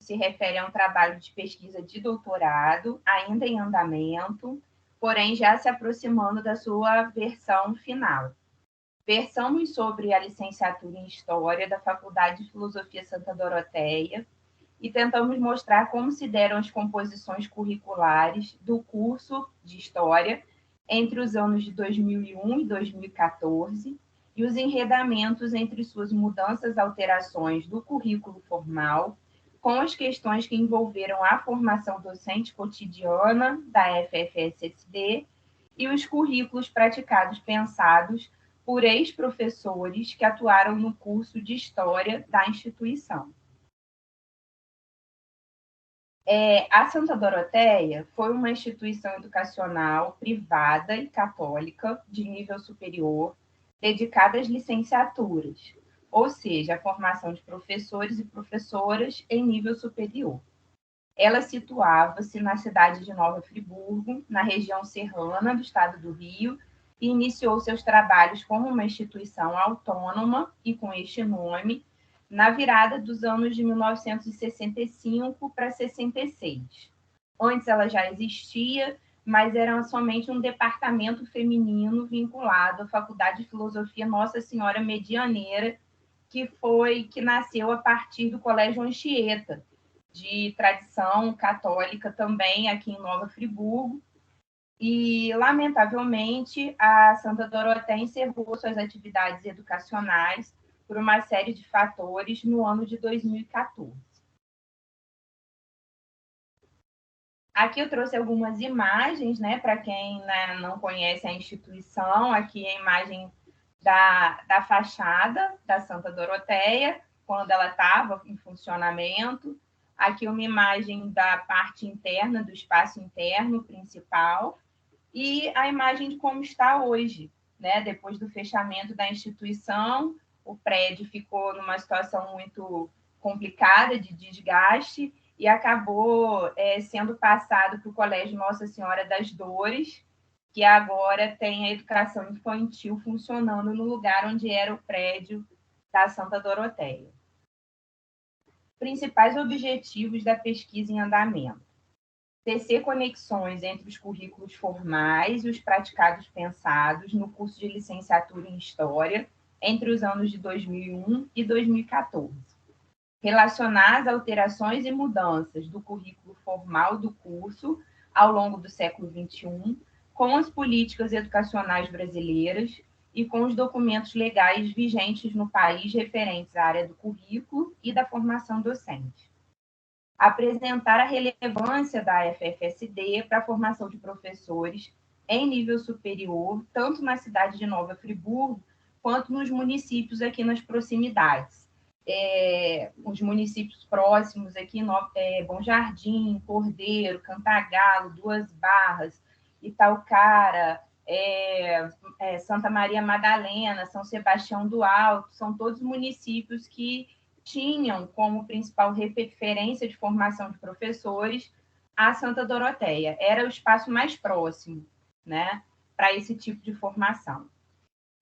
se refere a um trabalho de pesquisa de doutorado, ainda em andamento, porém já se aproximando da sua versão final. Versamos sobre a licenciatura em História da Faculdade de Filosofia Santa Doroteia e tentamos mostrar como se deram as composições curriculares do curso de História entre os anos de 2001 e 2014 e os enredamentos entre suas mudanças e alterações do currículo formal com as questões que envolveram a formação docente cotidiana da FFSSD e os currículos praticados pensados por ex-professores que atuaram no curso de História da instituição. A Santa Doroteia foi uma instituição educacional privada e católica de nível superior, dedicada às licenciaturas, ou seja, a formação de professores e professoras em nível superior. Ela situava-se na cidade de Nova Friburgo, na região serrana do estado do Rio, e iniciou seus trabalhos como uma instituição autônoma e com este nome, na virada dos anos de 1965 para 66. Antes ela já existia, mas era somente um departamento feminino vinculado à Faculdade de Filosofia Nossa Senhora Medianeira, que nasceu a partir do Colégio Anchieta, de tradição católica também aqui em Nova Friburgo. E, lamentavelmente, a Santa Doroteia encerrou suas atividades educacionais por uma série de fatores no ano de 2014. Aqui eu trouxe algumas imagens, né, para quem não conhece a instituição. Aqui a imagem da fachada da Santa Doroteia, quando ela estava em funcionamento. Aqui uma imagem da parte interna, do espaço interno principal, e a imagem de como está hoje, né? Depois do fechamento da instituição, o prédio ficou numa situação muito complicada de desgaste e acabou sendo passado para o Colégio Nossa Senhora das Dores, que agora tem a educação infantil funcionando no lugar onde era o prédio da Santa Doroteia. Principais objetivos da pesquisa em andamento: tecer conexões entre os currículos formais e os praticados pensados no curso de licenciatura em História entre os anos de 2001 e 2014. Relacionar as alterações e mudanças do currículo formal do curso ao longo do século XXI com as políticas educacionais brasileiras e com os documentos legais vigentes no país referentes à área do currículo e da formação docente. Apresentar a relevância da FFSD para a formação de professores em nível superior, tanto na cidade de Nova Friburgo, quanto nos municípios aqui nas proximidades. Os municípios próximos aqui, Bom Jardim, Cordeiro, Cantagalo, Duas Barras, Itaucara, Santa Maria Madalena, São Sebastião do Alto, são todos municípios que tinham como principal referência de formação de professores a Santa Doroteia. Era o espaço mais próximo, né, para esse tipo de formação.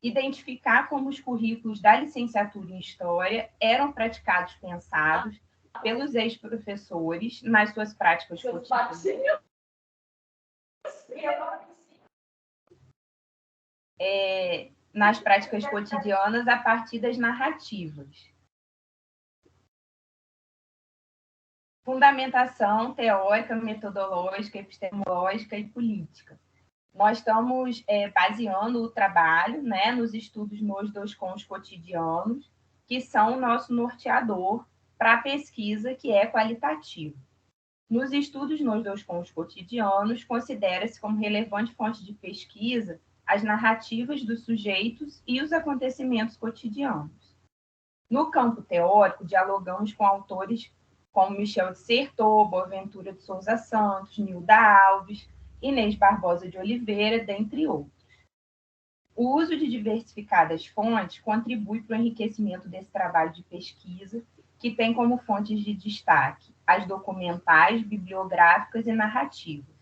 Identificar como os currículos da licenciatura em História eram praticados, pensados pelos ex-professores nas suas práticas cotidianas. Nas práticas cotidianas a partir das narrativas. Fundamentação teórica, metodológica, epistemológica e política. Nós estamos baseando o trabalho, né, nos estudos nos dois cons cotidianos, que são o nosso norteador para a pesquisa, que é qualitativa. Nos estudos nos dois cons cotidianos, considera-se como relevante fonte de pesquisa as narrativas dos sujeitos e os acontecimentos cotidianos. No campo teórico, dialogamos com autores como Michel de Certeau, Boaventura de Souza Santos, Nilda Alves, Inês Barbosa de Oliveira, dentre outros. O uso de diversificadas fontes contribui para o enriquecimento desse trabalho de pesquisa, que tem como fontes de destaque as documentais, bibliográficas e narrativas.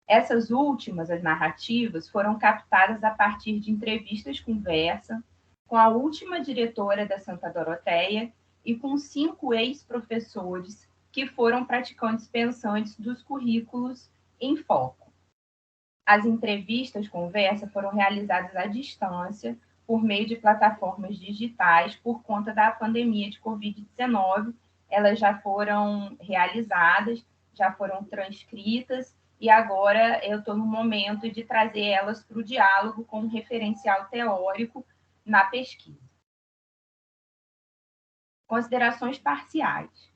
Essas últimas, as narrativas, foram captadas a partir de entrevistas-conversa com a última diretora da Santa Doroteia e com 5 ex-professores que foram praticantes pensantes dos currículos em foco. As entrevistas, conversa, foram realizadas à distância, por meio de plataformas digitais, por conta da pandemia de Covid-19. Elas já foram realizadas, já foram transcritas, e agora eu estou no momento de trazer elas para o diálogo com um referencial teórico na pesquisa. Considerações parciais.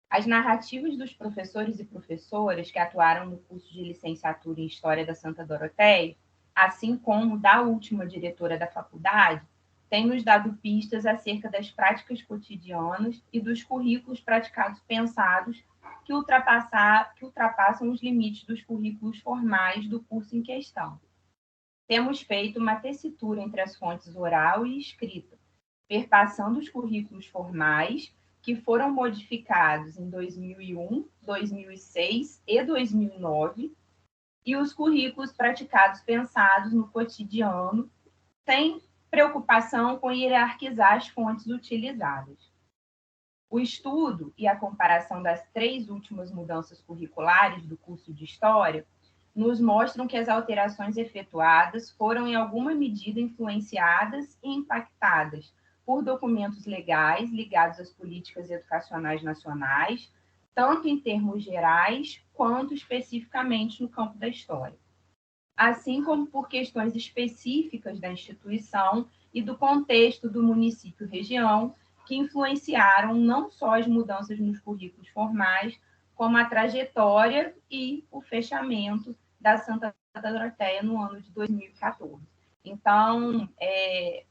As narrativas dos professores e professoras que atuaram no curso de licenciatura em História da Santa Doroteia, assim como da última diretora da faculdade, têm nos dado pistas acerca das práticas cotidianas e dos currículos praticados pensados que ultrapassam os limites dos currículos formais do curso em questão. Temos feito uma tessitura entre as fontes oral e escrita, perpassando os currículos formais, que foram modificados em 2001, 2006 e 2009, e os currículos praticados pensados no cotidiano, sem preocupação com hierarquizar as fontes utilizadas. O estudo e a comparação das 3 últimas mudanças curriculares do curso de História nos mostram que as alterações efetuadas foram, em alguma medida, influenciadas e impactadas por documentos legais ligados às políticas educacionais nacionais, tanto em termos gerais quanto especificamente no campo da história, assim como por questões específicas da instituição e do contexto do município-região, que influenciaram não só as mudanças nos currículos formais, como a trajetória e o fechamento da Santa Doroteia no ano de 2014. Então,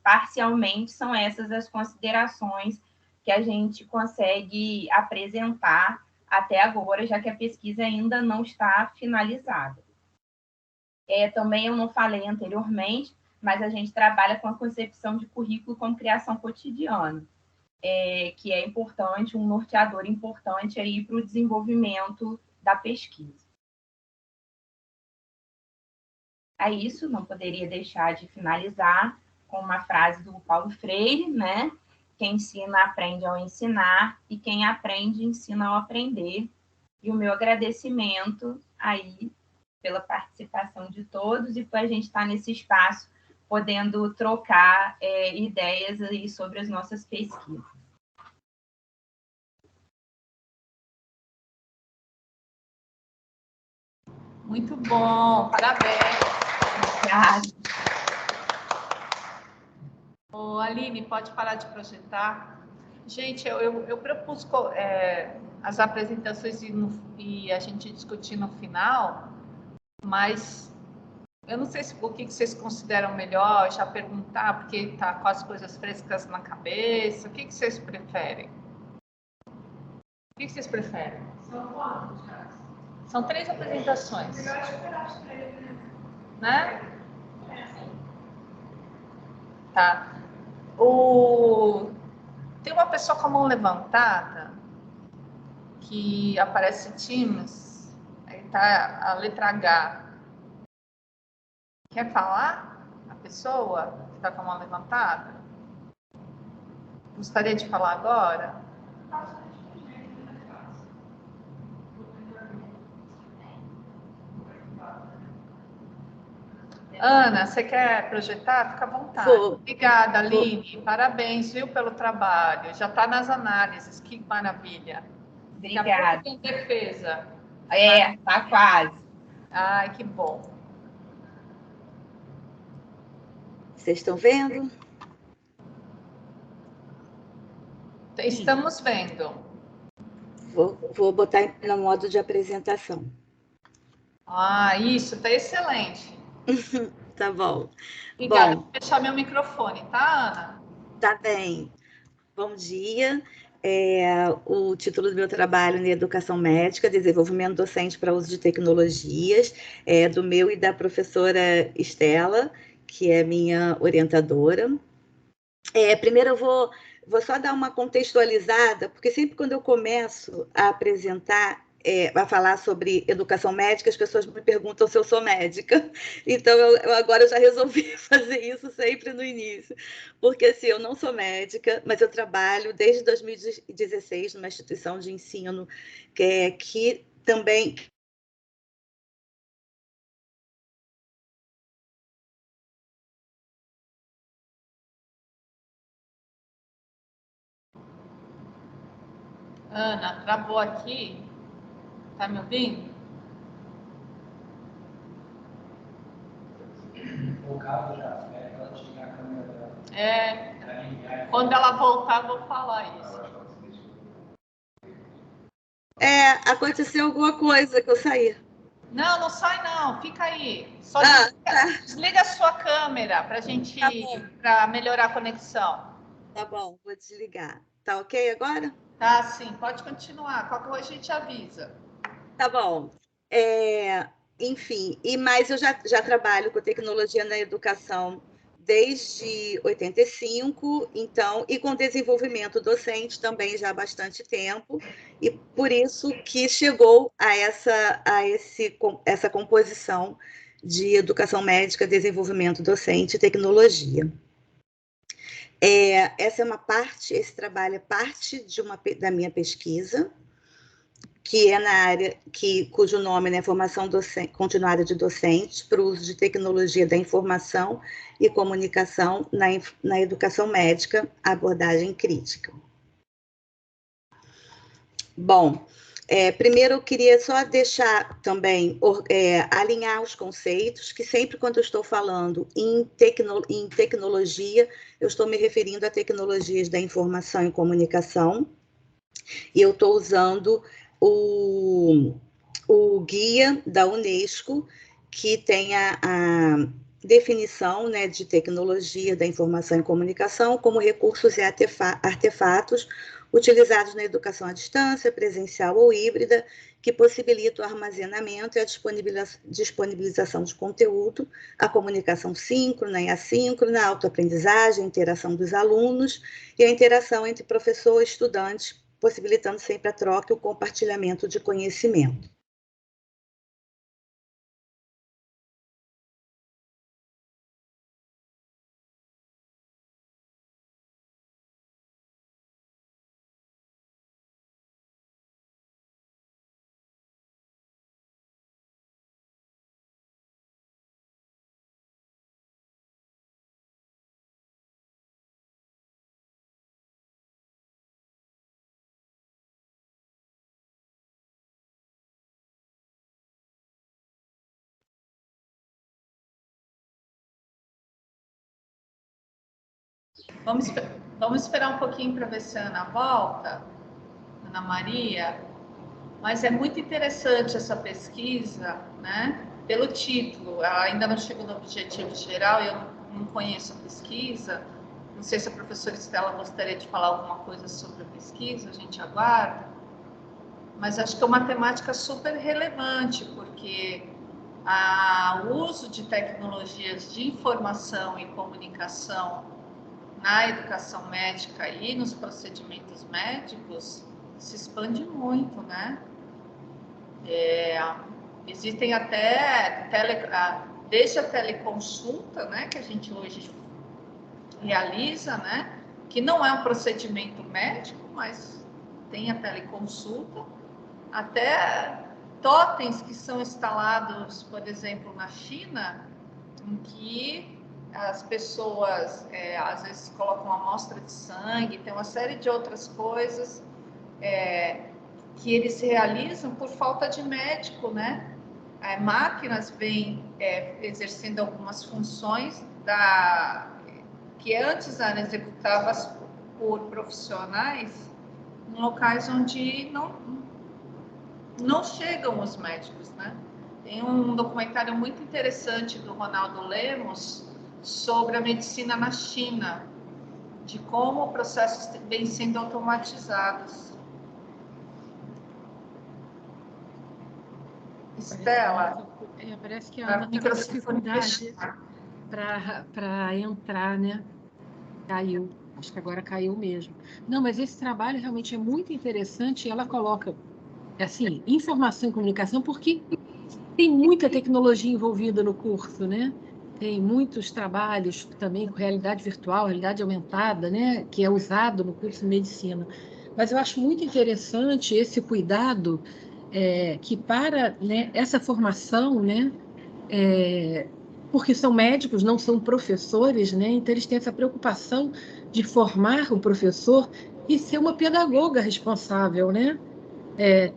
parcialmente, são essas as considerações que a gente consegue apresentar até agora, já que a pesquisa ainda não está finalizada. Também eu não falei anteriormente, mas a gente trabalha com a concepção de currículo como criação cotidiana, que é importante, um norteador importante aí para o desenvolvimento da pesquisa. É isso, não poderia deixar de finalizar com uma frase do Paulo Freire, né? Quem ensina aprende ao ensinar, e quem aprende ensina ao aprender. E o meu agradecimento aí pela participação de todos e por a gente estar nesse espaço podendo trocar ideias aí sobre as nossas pesquisas. Muito bom, parabéns. Obrigada. Ô, Aline, pode parar de projetar? Gente, eu propus as apresentações e a gente discutir no final, mas eu não sei o que vocês consideram melhor, já perguntar, porque está com as coisas frescas na cabeça. O que vocês preferem? O que vocês preferem? São quantos, cara? São 3 apresentações. Melhor esperar as 3, Né? sim. Tá. Tem uma pessoa com a mão levantada que aparece Teams, aí tá a letra H. Quer falar? A pessoa que está com a mão levantada? Gostaria de falar agora? Ana, você quer projetar? Fica à vontade. Obrigada, Aline. Parabéns, viu, pelo trabalho. Já está nas análises, que maravilha. Obrigada. Tem defesa. Tá quase. Ai, que bom. Vocês estão vendo? Estamos vendo. Vou botar no modo de apresentação. Isso, está excelente. Tá bom. Obrigada. Vou fechar meu microfone, tá, Ana? Tá bem. Bom dia. O título do meu trabalho é Educação Médica, Desenvolvimento Docente para Uso de Tecnologias, do meu e da professora Estela, que é minha orientadora. Primeiro eu vou só dar uma contextualizada, porque sempre quando eu começo a apresentar a falar sobre educação médica, as pessoas me perguntam se eu sou médica. Então, agora eu já resolvi fazer isso sempre no início. Porque, assim, eu não sou médica, mas eu trabalho desde 2016 numa instituição de ensino que também... Ana, travou aqui. Tá me ouvindo? Focado já, espera que ela desligar a câmera dela. Quando ela voltar, eu vou falar isso. Aconteceu alguma coisa que eu saí. Não, não sai não, fica aí. Só desliga a sua câmera para gente, para melhorar a conexão. Tá bom, vou desligar. Tá ok agora? Tá, sim, pode continuar. Qualquer coisa a gente avisa. Tá bom. Enfim, mas eu já trabalho com tecnologia na educação desde 85, então, e com desenvolvimento docente também já há bastante tempo, e por isso que chegou a essa composição de educação médica, desenvolvimento docente e tecnologia. Esse trabalho é parte da minha pesquisa, que é na área cujo nome é Formação Continuada de Docentes para o uso de tecnologia da informação e comunicação na educação médica, abordagem crítica. Bom, primeiro eu queria só deixar também, alinhar os conceitos, que sempre quando eu estou falando em tecnologia, eu estou me referindo a tecnologias da informação e comunicação, e eu estou usando o guia da Unesco, que tem a definição, né, de tecnologia da informação e comunicação como recursos e artefatos utilizados na educação à distância, presencial ou híbrida, que possibilitam o armazenamento e a disponibilização de conteúdo, a comunicação síncrona e assíncrona, a autoaprendizagem, a interação dos alunos e a interação entre professor e estudante, possibilitando sempre a troca e o compartilhamento de conhecimento. Vamos esperar um pouquinho para ver se a Ana volta, Ana Maria, mas é muito interessante essa pesquisa, né? Pelo título, ela ainda não chegou no objetivo geral, eu não conheço a pesquisa, não sei se a professora Estela gostaria de falar alguma coisa sobre a pesquisa, a gente aguarda, mas acho que é uma temática super relevante, porque o uso de tecnologias de informação e comunicação na educação médica e nos procedimentos médicos se expande muito, né? Existem até desde a teleconsulta, né, que a gente hoje realiza, né, que não é um procedimento médico, mas tem a teleconsulta, até totens que são instalados, por exemplo, na China, em que as pessoas às vezes colocam amostra de sangue, tem uma série de outras coisas que eles realizam por falta de médico, né? Máquinas vêm exercendo algumas funções que antes eram executadas por profissionais em locais onde não chegam os médicos, né? Tem um documentário muito interessante do Ronaldo Lemos sobre a medicina na China, de como processos vêm sendo automatizados. Estela? Parece que a Ana está com dificuldade para entrar, né? Caiu. Acho que agora caiu mesmo. Não, mas esse trabalho realmente é muito interessante. Ela coloca assim, informação e comunicação, porque tem muita tecnologia envolvida no curso, né? Tem muitos trabalhos também com realidade virtual, realidade aumentada, né? Que é usado no curso de medicina. Mas eu acho muito interessante esse cuidado que para, né, essa formação, né? Porque são médicos, não são professores, né? Então eles têm essa preocupação de formar o professor e ser uma pedagoga responsável, né?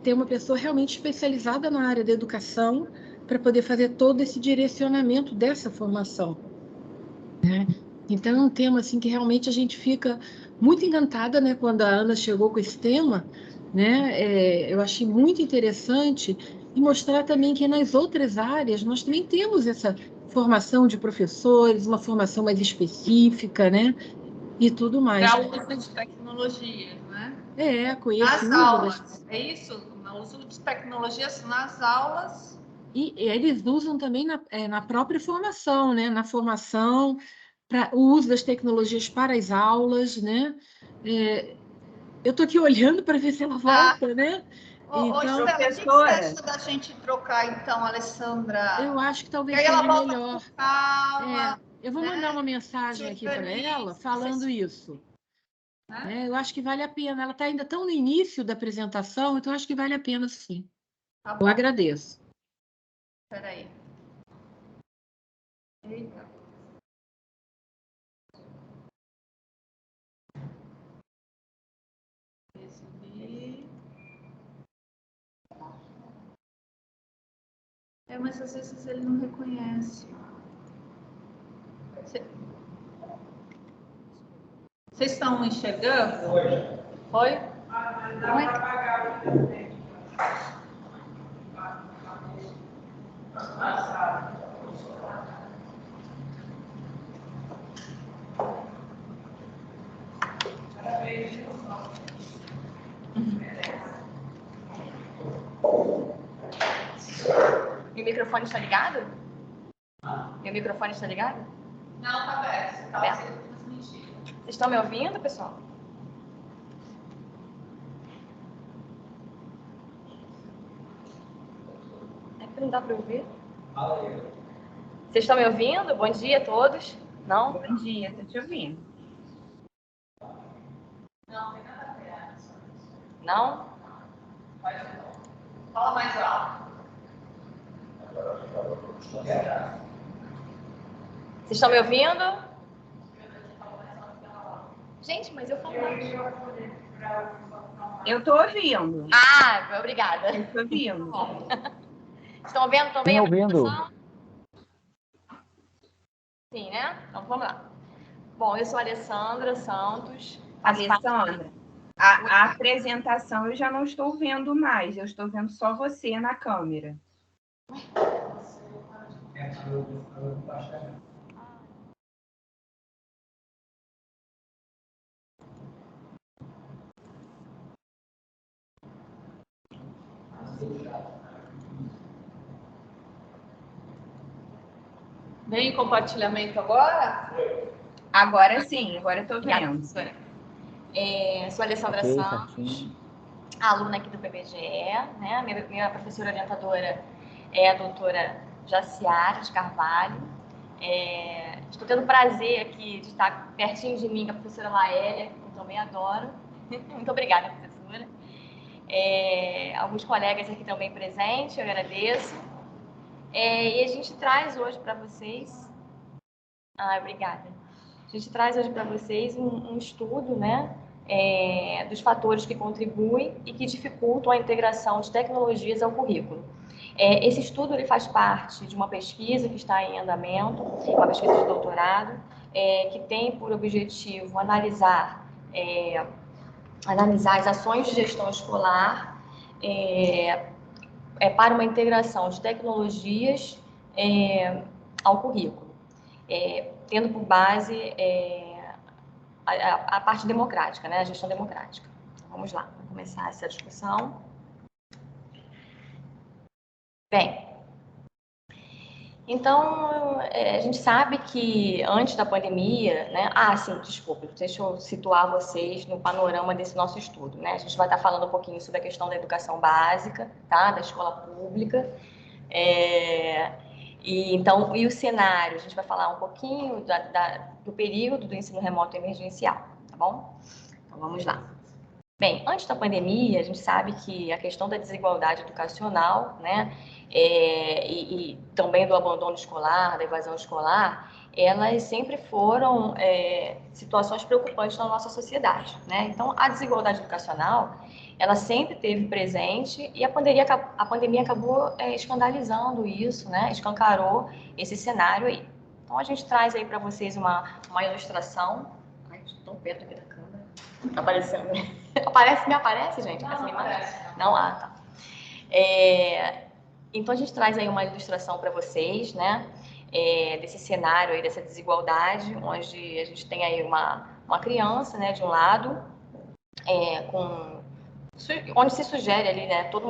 Ter uma pessoa realmente especializada na área da educação para poder fazer todo esse direcionamento dessa formação, né? Então, é um tema assim que realmente a gente fica muito encantada, né, quando a Ana chegou com esse tema, né? Eu achei muito interessante e mostrar também que nas outras áreas nós também temos essa formação de professores, uma formação mais específica, né? E tudo mais. Para o uso de tecnologias, né? Conheço Nas aulas, é isso? O uso de tecnologias nas aulas. E eles usam também na própria formação, né? Na formação, para o uso das tecnologias para as aulas, né? Eu estou aqui olhando para ver se ela volta, né? Ô, Então, Estela, o que você acha da gente trocar, então, Alessandra? eu acho que talvez aí ela seja volta melhor. com calma, Eu vou mandar uma mensagem aqui para ela falando isso. Eu acho que vale a pena. Ela está ainda tão no início da apresentação, então acho que vale a pena, sim. Tá Eu agradeço. Espera aí. Eita. Mas às vezes ele não reconhece. Vocês estão enxergando? Foi? Oi? Meu microfone está ligado? Meu microfone está ligado? Não, tá aberto. Tá aberto. Vocês estão me ouvindo, pessoal? É que não dá para ouvir? Vocês estão me ouvindo? Bom dia a todos. Não? Bom dia, estou te ouvindo. Não, tem nada a ver. Não? Fala mais alto. Vocês estão me ouvindo? Gente, mas eu falo mais. Eu estou ouvindo. Ah, obrigada. Eu estou ouvindo. Estão ouvindo também Sim, a ouvindo. apresentação? Sim, né? Então vamos lá. Bom, eu sou a Alessandra Santos. Alessandra, a apresentação eu já não estou vendo mais, eu estou vendo só você na câmera. Vem compartilhamento agora? Agora sim, agora eu estou vendo. Sou a Alessandra Ok, Santos, certinho. aluna aqui do PBGE, né? Minha professora orientadora é a doutora Jaciara de Carvalho. Estou tendo o prazer aqui de estar pertinho de mim, com a professora Laélia, que eu também adoro. Muito obrigada, professora. Alguns colegas aqui também presentes, eu agradeço. E a gente traz hoje para vocês... obrigada. A gente traz hoje para vocês um estudo, né, dos fatores que contribuem e que dificultam a integração de tecnologias ao currículo. Esse estudo ele faz parte de uma pesquisa que está em andamento, uma pesquisa de doutorado, que tem por objetivo analisar as ações de gestão escolar para uma integração de tecnologias ao currículo, tendo por base a parte democrática, né, a gestão democrática. Vamos lá, vamos começar essa discussão. Bem, Então, a gente sabe que antes da pandemia, né? Sim, desculpa, deixa eu situar vocês no panorama desse nosso estudo, né? A gente vai estar falando um pouquinho sobre a questão da educação básica, tá? Da escola pública. E o cenário, a gente vai falar um pouquinho do período do ensino remoto emergencial, tá bom? Então, vamos lá. Bem, antes da pandemia, a gente sabe que a questão da desigualdade educacional, né, e também do abandono escolar, da evasão escolar, elas sempre foram situações preocupantes na nossa sociedade, né? Então, a desigualdade educacional, ela sempre esteve presente e a pandemia acabou escandalizando isso, né? Escancarou esse cenário aí. Então, a gente traz aí para vocês uma ilustração. Ai, estou tão perto aqui da câmera. Tá aparecendo. Me aparece, gente? Não, não aparece. Não, tá. Então, a gente traz aí uma ilustração para vocês, né? Desse cenário aí, dessa desigualdade, onde a gente tem aí uma criança, né, de um lado, onde se sugere ali, né, toda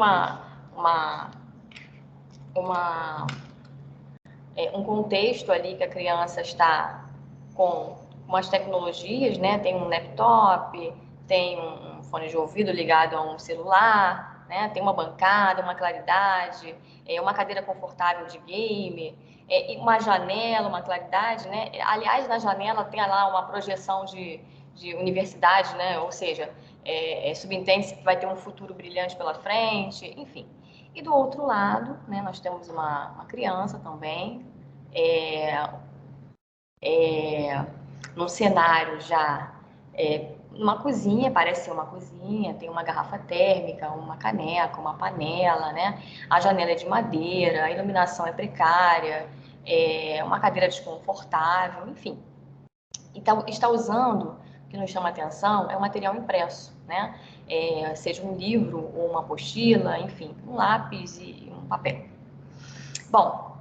um contexto ali que a criança está com umas tecnologias, né, tem um laptop, tem um fone de ouvido ligado a um celular, né, tem uma bancada, uma claridade, uma cadeira confortável de game, uma janela, uma claridade, né? Aliás, na janela tem lá uma projeção de universidade, né? Ou seja, subentende-se que vai ter um futuro brilhante pela frente, enfim. E do outro lado, né, nós temos uma criança também, num cenário já, numa cozinha, parece ser uma cozinha, tem uma garrafa térmica, uma caneca, uma panela, né? A janela é de madeira, a iluminação é precária, uma cadeira desconfortável, enfim. Então, está usando, o que nos chama a atenção, é um material impresso, né? Seja um livro ou uma apostila, enfim, um lápis e um papel. Bom,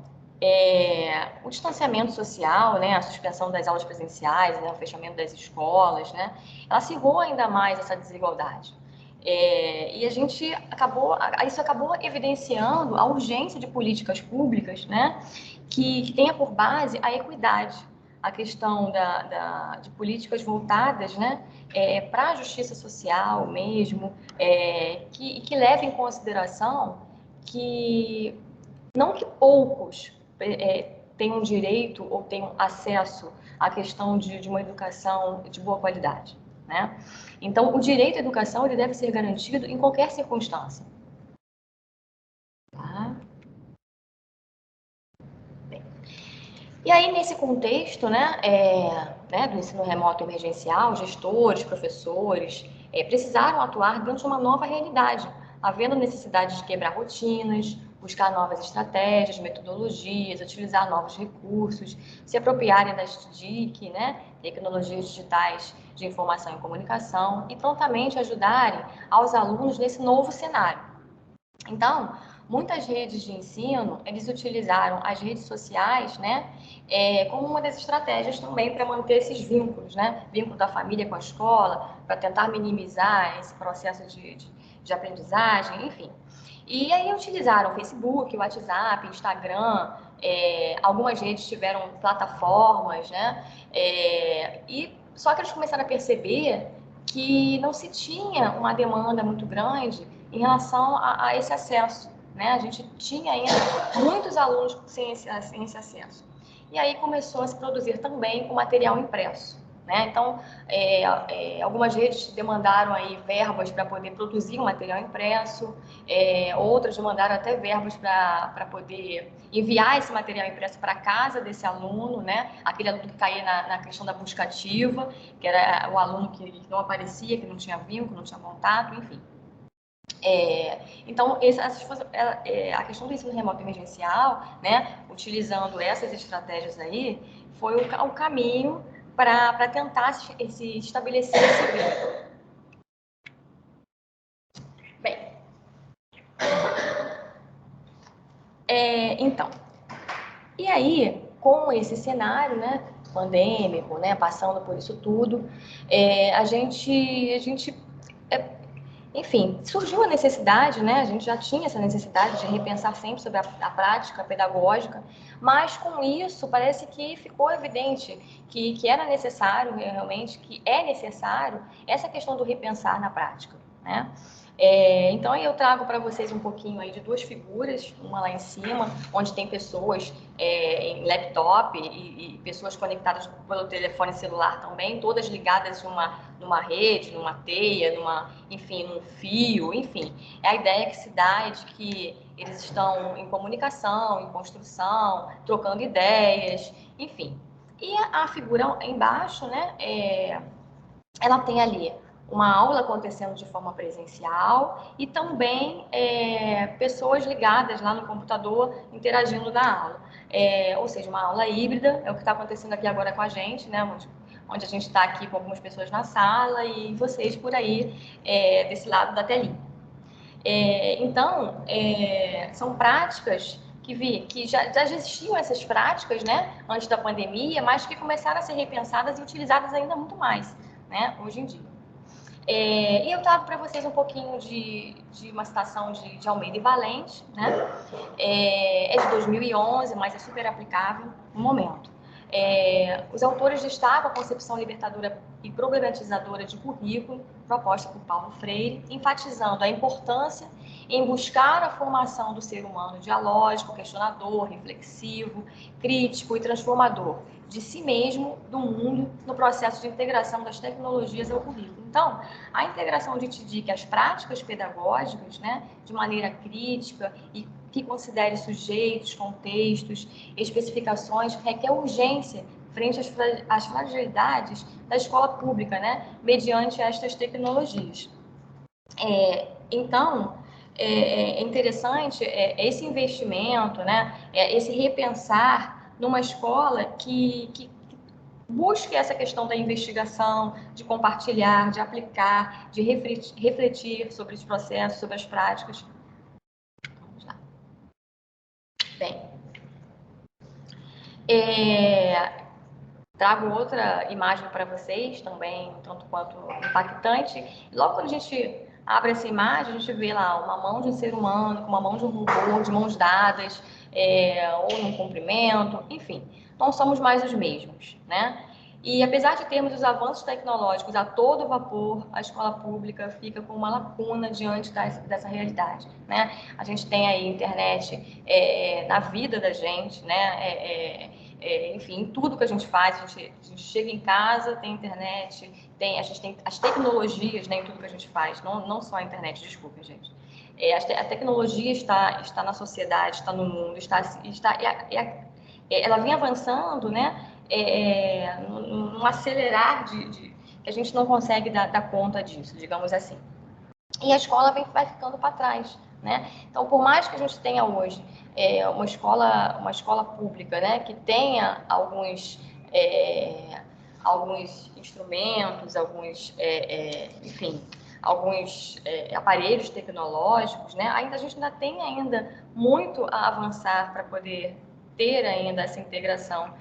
o distanciamento social, né, a suspensão das aulas presenciais, né, o fechamento das escolas, né, ela acirrou ainda mais essa desigualdade. E isso acabou evidenciando a urgência de políticas públicas, né, que tenha por base a equidade, a questão de políticas voltadas, né, para a justiça social mesmo, que leve em consideração que não que poucos tenham direito ou tenham acesso à questão de uma educação de boa qualidade, né? Então, o direito à educação ele deve ser garantido em qualquer circunstância. Tá? Bem. E aí, nesse contexto, né, do ensino remoto emergencial, gestores, professores precisaram atuar dentro de uma nova realidade, havendo necessidade de quebrar rotinas, buscar novas estratégias, metodologias, utilizar novos recursos, se apropriarem das TIC, né, tecnologias digitais de informação e comunicação, e prontamente ajudarem aos alunos nesse novo cenário. Então, muitas redes de ensino, eles utilizaram as redes sociais, né, como uma das estratégias também para manter esses vínculos, né, vínculo da família com a escola, para tentar minimizar esse processo de aprendizagem, enfim. E aí utilizaram o Facebook, o WhatsApp, Instagram, algumas redes tiveram plataformas, né, só que eles começaram a perceber que não se tinha uma demanda muito grande em relação a esse acesso, né? A gente tinha ainda muitos alunos sem esse acesso. E aí começou a se produzir também com material impresso, né? Então, algumas redes demandaram aí verbas para poder produzir o material impresso, outras demandaram até verbas para poder enviar esse material impresso para casa desse aluno, né? Aquele aluno que caía na questão da busca ativa, que era o aluno que não aparecia, que não tinha vínculo, não tinha contato, enfim. Então, a questão do ensino remoto emergencial, né, utilizando essas estratégias aí, foi o caminho para tentar se estabelecer esse vínculo. Bem, então, e aí, com esse cenário, né, pandêmico, né, passando por isso tudo, a gente enfim, surgiu a necessidade, né? A gente já tinha essa necessidade de repensar sempre sobre a prática pedagógica, mas com isso parece que ficou evidente que era necessário, realmente, que é necessário essa questão do repensar na prática, né? Então, eu trago para vocês um pouquinho aí de duas figuras, uma lá em cima, onde tem pessoas em laptop e pessoas conectadas pelo telefone celular também, todas ligadas numa rede, numa teia, enfim, num fio, enfim. A ideia que se dá é de que eles estão em comunicação, em construção, trocando ideias, enfim. E a figura embaixo, né, ela tem ali uma aula acontecendo de forma presencial e também pessoas ligadas lá no computador interagindo na aula. Ou seja, uma aula híbrida, é o que está acontecendo aqui agora com a gente, né? Onde a gente está aqui com algumas pessoas na sala e vocês por aí desse lado da telinha. Então, são práticas que já existiam essas práticas, né, antes da pandemia, mas que começaram a ser repensadas e utilizadas ainda muito mais, né, hoje em dia. E eu trago para vocês um pouquinho de uma citação de Almeida e Valente, né? É de 2011, mas é super aplicável no momento. Os autores destacam a concepção libertadora e problematizadora de currículo proposta por Paulo Freire, enfatizando a importância em buscar a formação do ser humano dialógico, questionador, reflexivo, crítico e transformador de si mesmo, do mundo, no processo de integração das tecnologias ao currículo. Então, a integração de TDIC às práticas pedagógicas, né, de maneira crítica e que considere sujeitos, contextos, especificações, requer urgência frente às fragilidades da escola pública, né, mediante estas tecnologias. Então, é interessante esse investimento, né, esse repensar numa escola que busque essa questão da investigação, de compartilhar, de aplicar, de refletir sobre os processos, sobre as práticas. Vamos lá. Bem, trago outra imagem para vocês, também tanto quanto impactante. Logo quando a gente abre essa imagem, a gente vê lá uma mão de um ser humano, com uma mão de um robô, de mãos dadas, ou num comprimento, enfim, não somos mais os mesmos, né? E apesar de termos os avanços tecnológicos a todo vapor, a escola pública fica com uma lacuna diante dessa realidade, né? A gente tem aí internet na vida da gente, né? Enfim, tudo que a gente faz, a gente chega em casa, tem internet, a gente tem as tecnologias, né, em tudo que a gente faz, não só a internet, desculpa, gente. A tecnologia está na sociedade, está no mundo, ela vem avançando, né, num acelerar que a gente não consegue dar conta disso, digamos assim. E a escola vai ficando para trás, né? Então, por mais que a gente tenha hoje uma escola pública, né, que tenha alguns instrumentos, enfim, alguns aparelhos tecnológicos, né? A gente ainda tem muito a avançar para poder ter ainda essa integração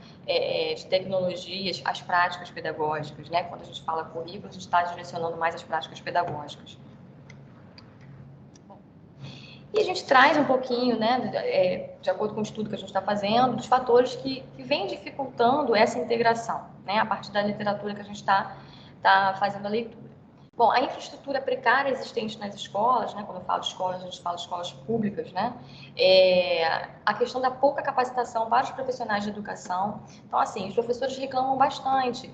de tecnologias às práticas pedagógicas, né? Quando a gente fala currículo, a gente está direcionando mais as práticas pedagógicas. E a gente traz um pouquinho, né, de acordo com o estudo que a gente está fazendo, dos fatores que vêm dificultando essa integração, né, a partir da literatura que a gente está fazendo a leitura. Bom, a infraestrutura precária existente nas escolas, né, quando eu falo de escolas, a gente fala de escolas públicas, né, a questão da pouca capacitação para os profissionais de educação. Então, assim, os professores reclamam bastante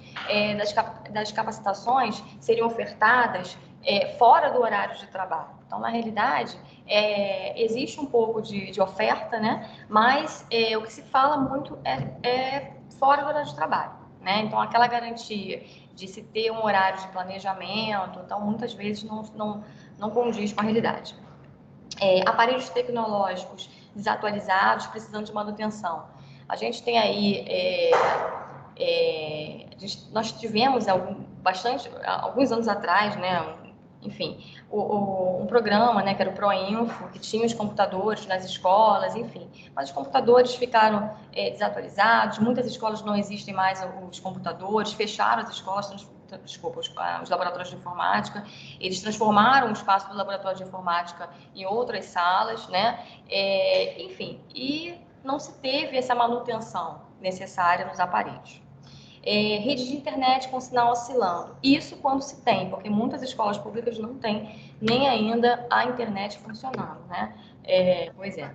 das capacitações serem ofertadas fora do horário de trabalho. Então, na realidade, existe um pouco de oferta, né? Mas o que se fala muito é fora do horário de trabalho, né? Então, aquela garantia de se ter um horário de planejamento, então, muitas vezes não condiz com a realidade. Aparelhos tecnológicos desatualizados, precisando de manutenção. A gente tem aí... nós tivemos alguns anos atrás, né? Enfim, um programa, né, que era o ProInfo, que tinha os computadores nas escolas, enfim. Mas os computadores ficaram desatualizados, muitas escolas não existem mais os computadores, fecharam as escolas, desculpa, os laboratórios de informática, eles transformaram o espaço do laboratório de informática em outras salas, né? Enfim, e não se teve essa manutenção necessária nos aparelhos. Rede de internet com sinal oscilando. Isso quando se tem, porque muitas escolas públicas não têm nem ainda a internet funcionando, né? Pois é.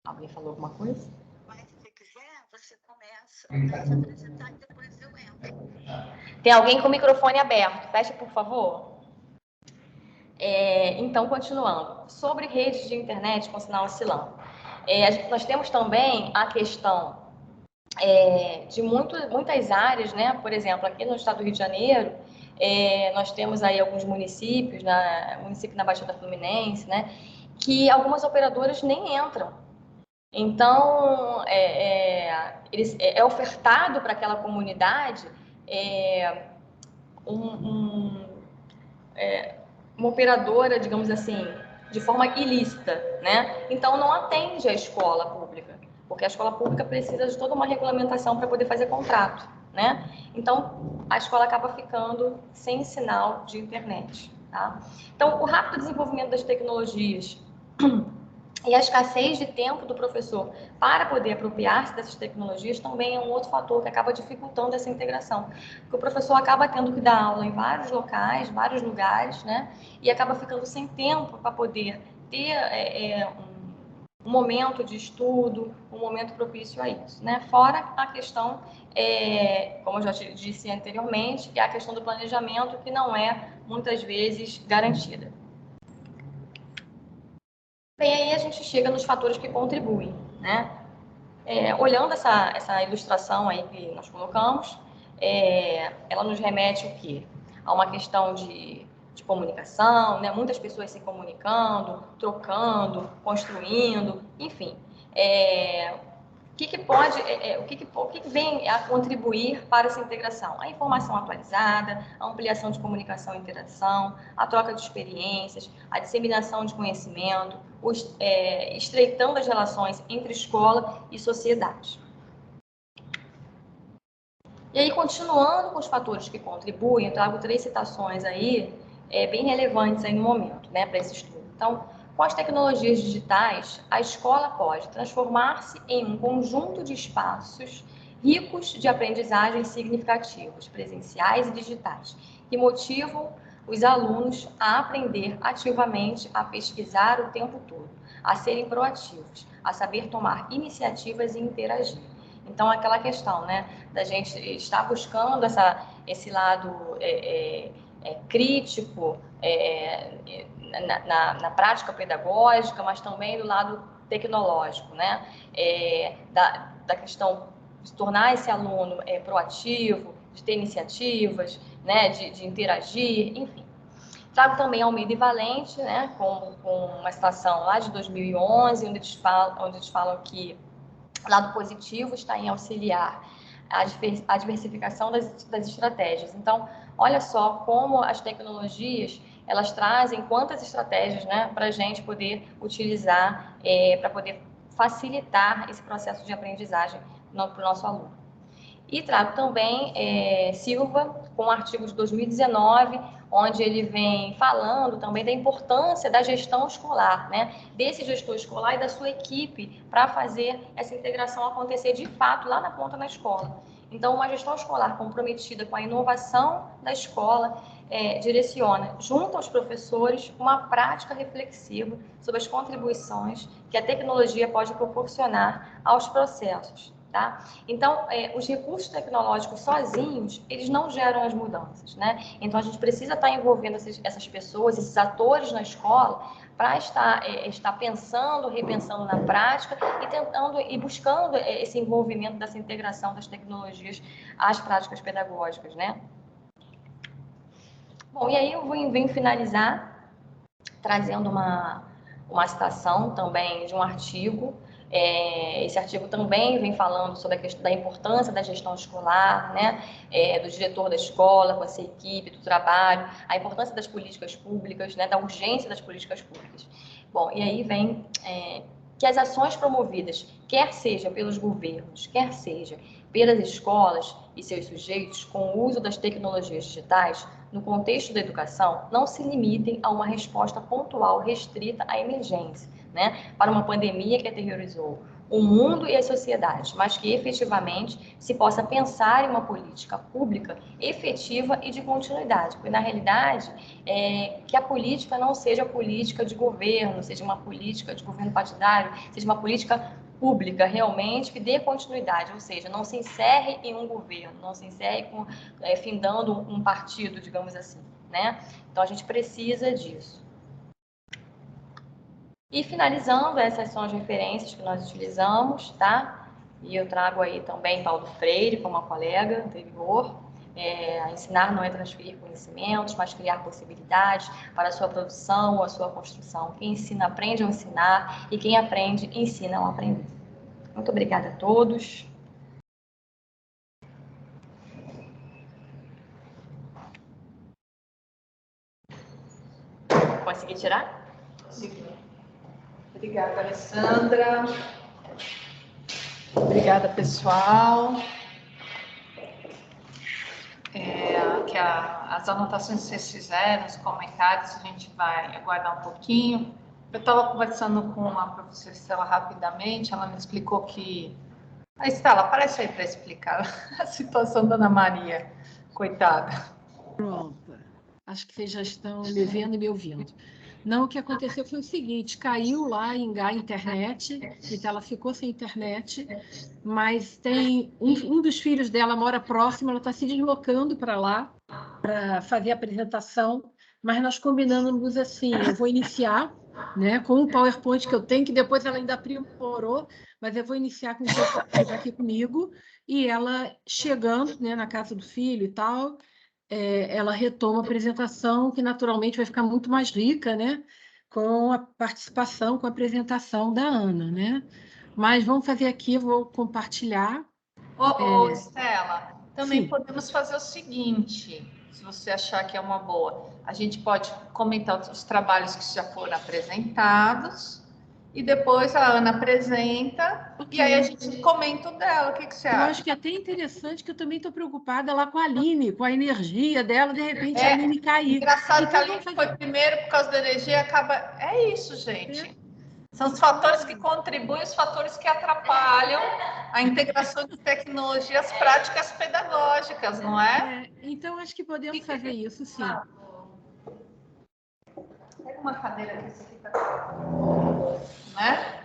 Alguém falou alguma coisa? Mas se você quiser, você começa a se apresentar e depois eu entro. Tem alguém com o microfone aberto? Fecha, por favor. Então, continuando. Sobre redes de internet com sinal oscilando. Nós temos também a questão de muitas áreas, né? Por exemplo, aqui no estado do Rio de Janeiro, nós temos aí alguns municípios, município na Baixada Fluminense, né? Que algumas operadoras nem entram. Então, é ofertado para aquela comunidade uma operadora, digamos assim, de forma ilícita, né? Então, não atende a escola pública, porque a escola pública precisa de toda uma regulamentação para poder fazer contrato, né? Então, a escola acaba ficando sem sinal de internet, tá? Então, o rápido desenvolvimento das tecnologias e a escassez de tempo do professor para poder apropriar-se dessas tecnologias também é um outro fator que acaba dificultando essa integração. Porque o professor acaba tendo que dar aula em vários locais, vários lugares, né? E acaba ficando sem tempo para poder ter um momento de estudo, um momento propício a isso, né? Fora a questão, como eu já te disse anteriormente, que é a questão do planejamento, que não é, muitas vezes, garantida. Bem, aí a gente chega nos fatores que contribuem, né? Olhando essa ilustração aí que nós colocamos, ela nos remete o quê? A uma questão de comunicação, né? Muitas pessoas se comunicando, trocando, construindo, enfim. O que vem a contribuir para essa integração? A informação atualizada, a ampliação de comunicação e interação, a troca de experiências, a disseminação de conhecimento, estreitando as relações entre escola e sociedade. E aí, continuando com os fatores que contribuem, eu trago 3 citações aí, bem relevantes aí no momento, né, para esse estudo. Então, com as tecnologias digitais, a escola pode transformar-se em um conjunto de espaços ricos de aprendizagens significativos, presenciais e digitais, que motivam os alunos a aprender ativamente, a pesquisar o tempo todo, a serem proativos, a saber tomar iniciativas e interagir. Então, aquela questão, né, da gente estar buscando esse lado crítico na prática pedagógica, mas também do lado tecnológico, né, da questão de tornar esse aluno proativo, de ter iniciativas, né, de interagir, enfim. Trago também Almeida e Valente, né, com uma citação lá de 2011, onde eles falam que o lado positivo está em auxiliar a diversificação das estratégias. Então, olha só como as tecnologias, elas trazem quantas estratégias, né, para a gente poder utilizar, para poder facilitar esse processo de aprendizagem para o nosso aluno. E trago também Silva, com um artigo de 2019, onde ele vem falando também da importância da gestão escolar, né? Desse gestor escolar e da sua equipe para fazer essa integração acontecer de fato lá na ponta na escola. Então, uma gestão escolar comprometida com a inovação da escola direciona, junto aos professores, uma prática reflexiva sobre as contribuições que a tecnologia pode proporcionar aos processos. Tá? Então, os recursos tecnológicos sozinhos, eles não geram as mudanças, né? Então, a gente precisa estar envolvendo essas pessoas, esses atores na escola, para estar pensando, repensando na prática e tentando e buscando esse envolvimento dessa integração das tecnologias às práticas pedagógicas, né? Bom, e aí eu venho finalizar trazendo uma citação também de um artigo. Esse artigo também vem falando sobre a questão da importância da gestão escolar, né, do diretor da escola, com essa equipe, do trabalho, a importância das políticas públicas, né, da urgência das políticas públicas. Bom, e aí vem que as ações promovidas, quer seja pelos governos, quer seja pelas escolas, e seus sujeitos com o uso das tecnologias digitais no contexto da educação não se limitem a uma resposta pontual restrita à emergência, né, para uma pandemia que aterrorizou o mundo e as sociedades, mas que efetivamente se possa pensar em uma política pública efetiva e de continuidade, porque na realidade que a política não seja política de governo, seja uma política de governo partidário, seja uma política pública realmente que dê continuidade, ou seja, não se encerre em um governo, não se encerre findando um partido, digamos assim, né? Então a gente precisa disso. E finalizando, essas são as referências que nós utilizamos, tá? E eu trago aí também Paulo Freire, como uma colega anterior. Ensinar não é transferir conhecimentos, mas criar possibilidades para a sua produção ou a sua construção. Quem ensina aprende a ensinar e quem aprende ensina a aprender. Muito obrigada a todos. Consegui tirar? Consegui. Obrigada, Alessandra. Obrigada, pessoal. As anotações que vocês fizeram, os comentários, a gente vai aguardar um pouquinho. Eu estava conversando com a professora Estela rapidamente, ela me explicou que... A Estela, aparece aí para explicar a situação da Ana Maria, coitada. Pronto. Acho que vocês já estão me vendo e me ouvindo. Não, o que aconteceu foi o seguinte, caiu lá a internet, então ela ficou sem internet, mas tem um dos filhos dela mora próximo, ela está se deslocando para lá para fazer a apresentação, mas nós combinamos assim, eu vou iniciar, né, com o PowerPoint que eu tenho, que depois ela ainda aprimorou, mas eu vou iniciar com o que está aqui comigo, e ela chegando, né, na casa do filho e tal, ela retoma a apresentação, que naturalmente vai ficar muito mais rica, né? Com a participação, com a apresentação da Ana, né? Mas vamos fazer aqui, eu vou compartilhar. Estela, também Sim. podemos fazer o seguinte, se você achar que é uma boa, a gente pode comentar os trabalhos que já foram apresentados, e depois a Ana apresenta, e aí a gente comenta o dela. O que você acha? Eu acho que é até interessante, que eu também estou preocupada lá com a Aline, com a energia dela, de repente a Aline cair. Engraçado então, que a Aline foi primeiro por causa da energia, acaba... É isso, gente. São os fatores que contribuem, os fatores que atrapalham a integração de tecnologias práticas pedagógicas, não é? Então, acho que podemos fazer isso, sim. Pega uma cadeira que você fica... Né?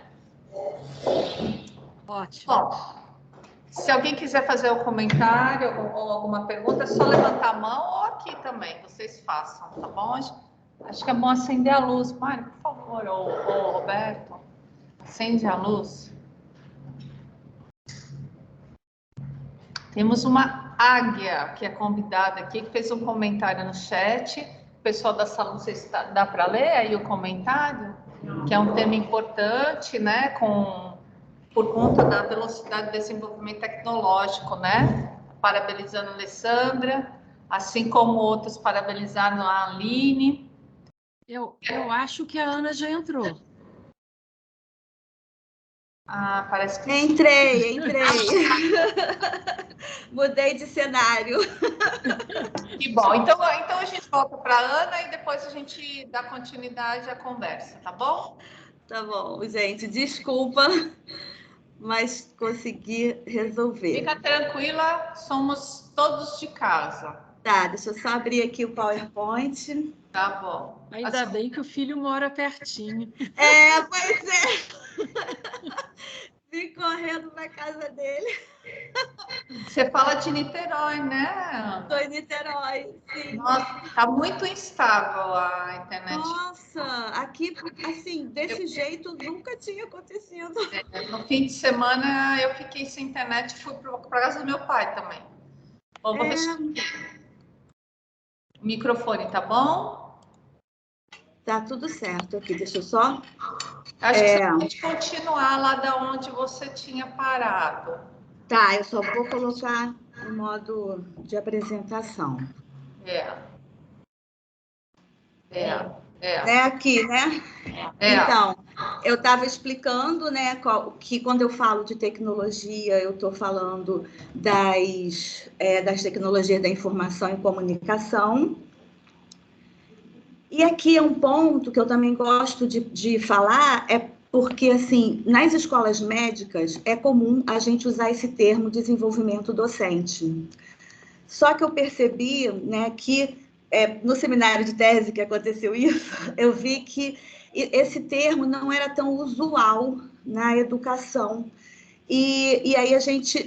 Ótimo. Bom, se alguém quiser fazer um comentário ou alguma pergunta, é só levantar a mão ou aqui também, vocês façam, tá bom? Acho que é bom acender a luz. Mário, por favor, ou Roberto, acende a luz. Temos uma águia que é convidada aqui, que fez um comentário no chat. O pessoal da sala, não sei se dá para ler aí o comentário, que é um tema importante, né, por conta da velocidade de desenvolvimento tecnológico, né? Parabenizando a Alessandra, assim como outros parabenizaram a Aline. Eu acho que a Ana já entrou. Ah, parece que... Entrei. Mudei de cenário. Que bom. Então a gente volta para a Ana e depois a gente dá continuidade à conversa, tá bom? Tá bom, gente. Desculpa, mas consegui resolver. Fica tranquila, somos todos de casa. Tá, deixa eu só abrir aqui o PowerPoint. Tá bom. Ainda bem que o filho mora pertinho. Pois é. Vim correndo na casa dele. Você fala de Niterói, né? Estou em Niterói, sim. Nossa, tá muito instável a internet. Nossa, aqui, assim, desse jeito nunca tinha acontecido. No fim de semana eu fiquei sem internet e fui para casa do meu pai também. Bom, vou deixar o microfone, tá bom? Tá tudo certo aqui, deixa eu só... Acho que você pode continuar lá da onde você tinha parado. Tá, eu só vou colocar o modo de apresentação. É aqui, né? Então, eu estava explicando, né, que quando eu falo de tecnologia, eu estou falando das tecnologias da informação e comunicação. E aqui é um ponto que eu também gosto de falar, porque, assim, nas escolas médicas é comum a gente usar esse termo desenvolvimento docente. Só que eu percebi, né, que no seminário de tese que aconteceu isso, eu vi que esse termo não era tão usual na educação. E aí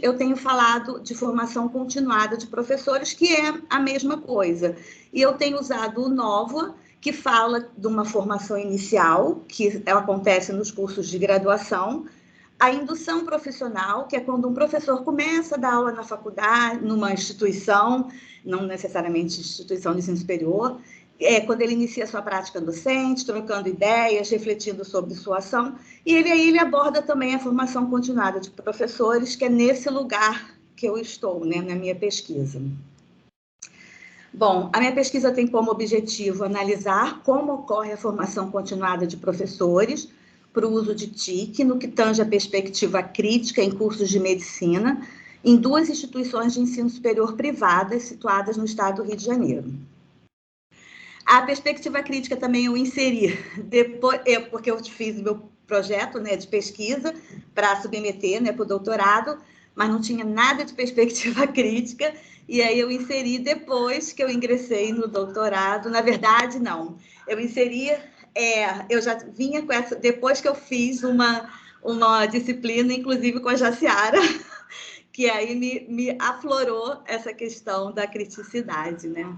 eu tenho falado de formação continuada de professores, que é a mesma coisa. E eu tenho usado o NOVA, que fala de uma formação inicial, que acontece nos cursos de graduação, a indução profissional, que é quando um professor começa a dar aula na faculdade, numa instituição, não necessariamente instituição de ensino superior, quando ele inicia a sua prática docente, trocando ideias, refletindo sobre sua ação, e ele aborda também a formação continuada de professores, que é nesse lugar que eu estou, né, na minha pesquisa. Bom, a minha pesquisa tem como objetivo analisar como ocorre a formação continuada de professores para o uso de TIC, no que tange a perspectiva crítica em cursos de medicina, em 2 instituições de ensino superior privadas situadas no estado do Rio de Janeiro. A perspectiva crítica também eu inseri, porque eu fiz o meu projeto, né, de pesquisa para submeter, né, para o doutorado, mas não tinha nada de perspectiva crítica, e aí eu inseri depois que eu ingressei no doutorado. Na verdade, não, eu inseri, eu já vinha com essa, depois que eu fiz uma disciplina, inclusive com a Jaciara, que aí me aflorou essa questão da criticidade, né?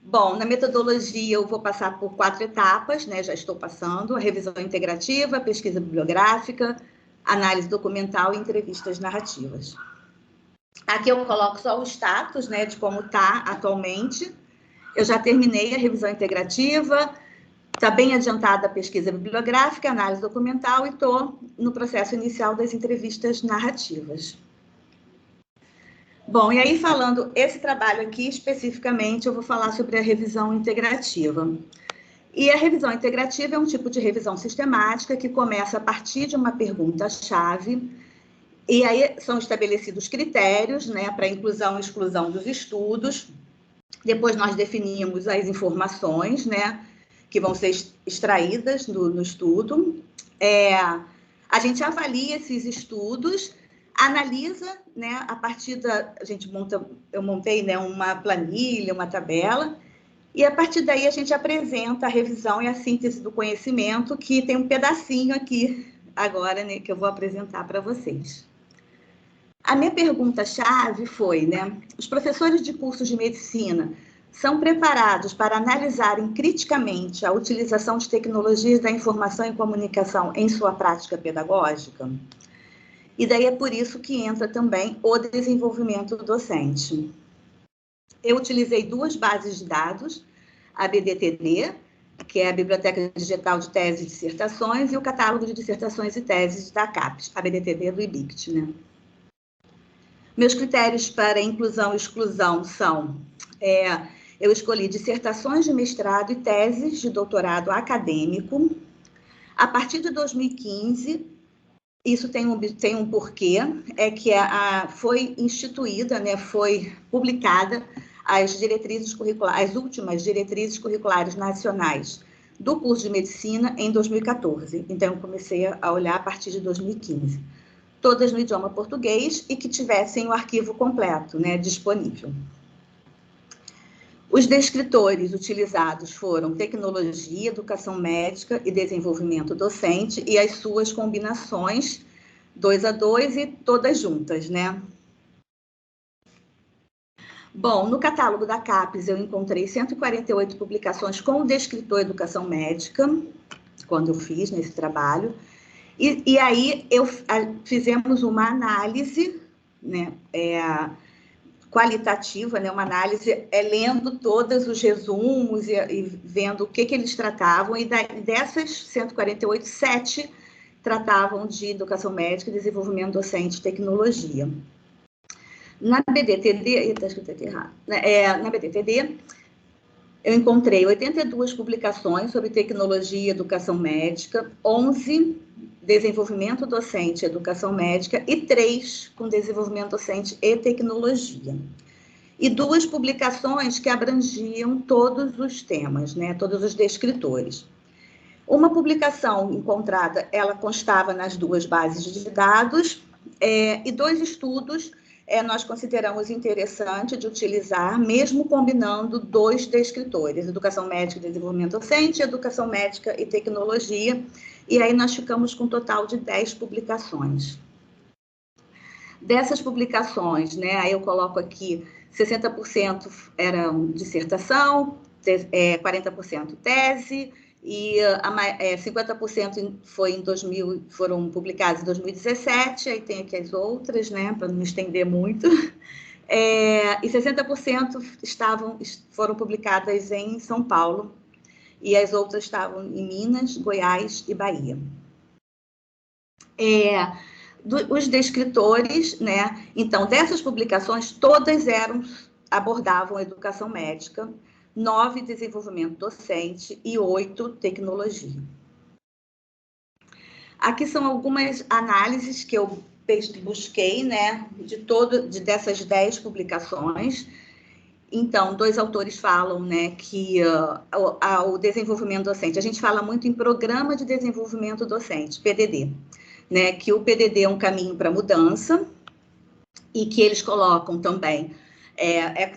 Bom, na metodologia eu vou passar por 4 etapas, né? Já estou passando: a revisão integrativa, a pesquisa bibliográfica, análise documental e entrevistas narrativas. Aqui eu coloco só o status, né, de como está atualmente. Eu já terminei a revisão integrativa, está bem adiantada a pesquisa bibliográfica, a análise documental, e estou no processo inicial das entrevistas narrativas. Bom, e aí falando, esse trabalho aqui especificamente, eu vou falar sobre a revisão integrativa. E a revisão integrativa é um tipo de revisão sistemática que começa a partir de uma pergunta-chave, e aí são estabelecidos critérios, né, para inclusão e exclusão dos estudos. Depois nós definimos as informações, né, que vão ser extraídas no estudo. A gente avalia esses estudos, analisa, né, a partir eu montei, né, uma planilha, uma tabela, e a partir daí a gente apresenta a revisão e a síntese do conhecimento, que tem um pedacinho aqui agora, né, que eu vou apresentar para vocês. A minha pergunta-chave foi, né, os professores de cursos de medicina são preparados para analisarem criticamente a utilização de tecnologias da informação e comunicação em sua prática pedagógica? E daí é por isso que entra também o desenvolvimento docente. Eu utilizei 2 bases de dados, a BDTD, que é a Biblioteca Digital de Teses e Dissertações, e o Catálogo de Dissertações e Teses da CAPES, a BDTD do IBICT, né? Meus critérios para inclusão e exclusão são, eu escolhi dissertações de mestrado e teses de doutorado acadêmico. A partir de 2015, isso tem um porquê, é que foi instituída, né, foi publicada as diretrizes curriculares, as últimas diretrizes curriculares nacionais do curso de medicina em 2014. Então, eu comecei a olhar a partir de 2015. Todas no idioma português e que tivessem o arquivo completo, né, disponível. Os descritores utilizados foram tecnologia, educação médica e desenvolvimento docente, e as suas combinações 2 a 2 e todas juntas, né? Bom, no catálogo da CAPES eu encontrei 148 publicações com o descritor educação médica, quando eu fiz nesse trabalho, e aí fizemos uma análise, né, qualitativa, né, uma análise lendo todos os resumos e vendo o que eles tratavam, e dessas 148, 7 tratavam de educação médica, desenvolvimento docente e tecnologia. Na BDTD, está escrito aqui errado, na BDTD, eu encontrei 82 publicações sobre tecnologia e educação médica, 11 desenvolvimento docente e educação médica e 3 com desenvolvimento docente e tecnologia. E 2 publicações que abrangiam todos os temas, né, todos os descritores. Uma publicação encontrada, ela constava nas 2 bases de dados, e 2 estudos nós consideramos interessante de utilizar, mesmo combinando 2 descritores, educação médica e desenvolvimento docente, educação médica e tecnologia, e aí nós ficamos com um total de 10 publicações. Dessas publicações, né, aí eu coloco aqui, 60% eram dissertação, 40% tese, e 50% foram publicados em 2017, aí tem aqui as outras, né, para não me estender muito, e 60% foram publicadas em São Paulo, e as outras estavam em Minas, Goiás e Bahia. Os descritores, né, então, dessas publicações, todas abordavam a educação médica, 9 desenvolvimento docente e 8 tecnologia. Aqui são algumas análises que eu busquei, né, dessas 10 publicações. Então, 2 autores falam, né, que o desenvolvimento docente, a gente fala muito em Programa de Desenvolvimento Docente, PDD, né, que o PDD é um caminho para mudança e que eles colocam também,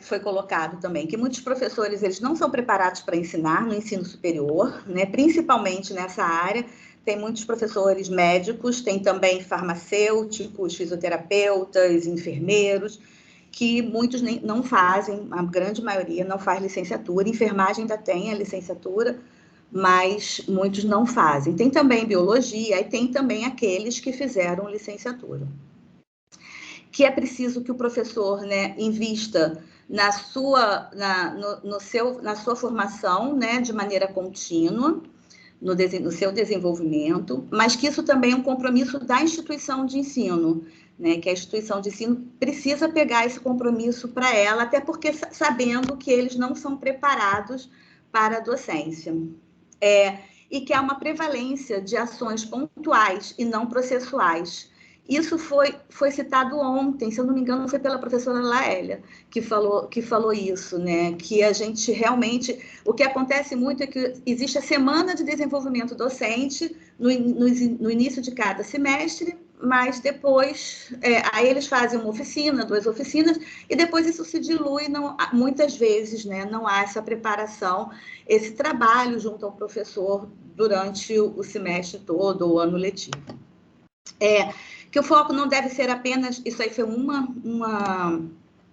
foi colocado também, que muitos professores eles não são preparados para ensinar no ensino superior, né, principalmente nessa área. Tem muitos professores médicos, tem também farmacêuticos, fisioterapeutas, enfermeiros, que muitos não fazem, a grande maioria não faz licenciatura, enfermagem ainda tem a licenciatura, mas muitos não fazem. Tem também biologia e tem também aqueles que fizeram licenciatura. Que é preciso que o professor, né, invista na sua formação, né, de maneira contínua, no seu desenvolvimento, mas que isso também é um compromisso da instituição de ensino, né, que a instituição de ensino precisa pegar esse compromisso para ela, até porque sabendo que eles não são preparados para a docência. E que há uma prevalência de ações pontuais e não processuais. Isso foi citado ontem, se eu não me engano, foi pela professora Laélia, que falou isso, né? Que a gente realmente... O que acontece muito é que existe a semana de desenvolvimento docente no início de cada semestre, mas depois, aí eles fazem uma oficina, 2 oficinas, e depois isso se dilui, muitas vezes, né? Não há essa preparação, esse trabalho junto ao professor durante o semestre todo, o ano letivo. Que o foco não deve ser apenas, isso aí foi uma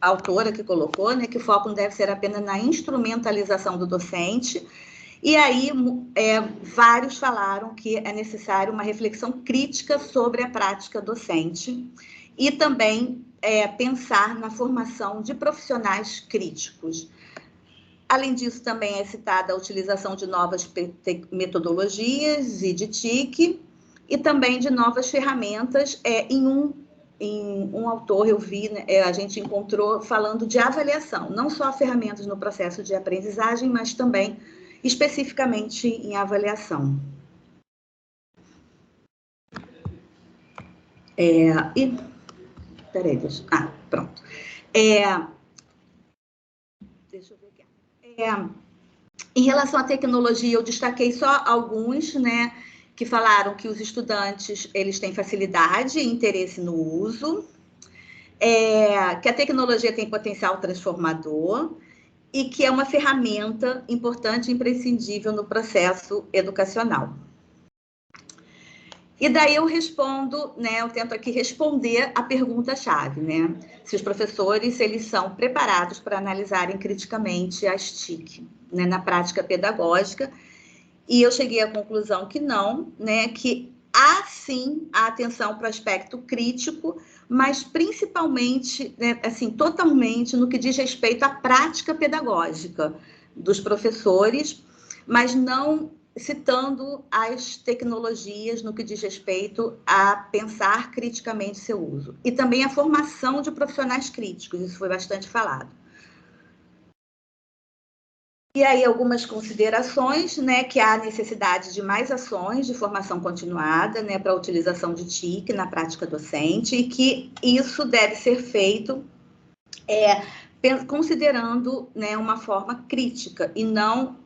autora que colocou, né, que o foco não deve ser apenas na instrumentalização do docente, e aí vários falaram que é necessário uma reflexão crítica sobre a prática docente, e também pensar na formação de profissionais críticos. Além disso, também é citada a utilização de novas metodologias e de TIC, e também de novas ferramentas. Em um autor eu vi, né, a gente encontrou falando de avaliação, não só ferramentas no processo de aprendizagem, mas também especificamente em avaliação. Peraí, pronto. Deixa eu ver aqui. Em relação à tecnologia, eu destaquei só alguns, né, que falaram que os estudantes eles têm facilidade e interesse no uso, que a tecnologia tem potencial transformador e que é uma ferramenta importante e imprescindível no processo educacional. E daí eu respondo, né, eu tento aqui responder a pergunta-chave, né? Se os professores eles são preparados para analisarem criticamente as TIC, né, na prática pedagógica. E eu cheguei à conclusão que não, né, que há sim a atenção para o aspecto crítico, mas principalmente, né, assim, totalmente no que diz respeito à prática pedagógica dos professores, mas não citando as tecnologias no que diz respeito a pensar criticamente seu uso. E também a formação de profissionais críticos, isso foi bastante falado. E aí algumas considerações, né, que há necessidade de mais ações de formação continuada, né, para a utilização de TIC na prática docente, e que isso deve ser feito considerando, né, uma forma crítica e não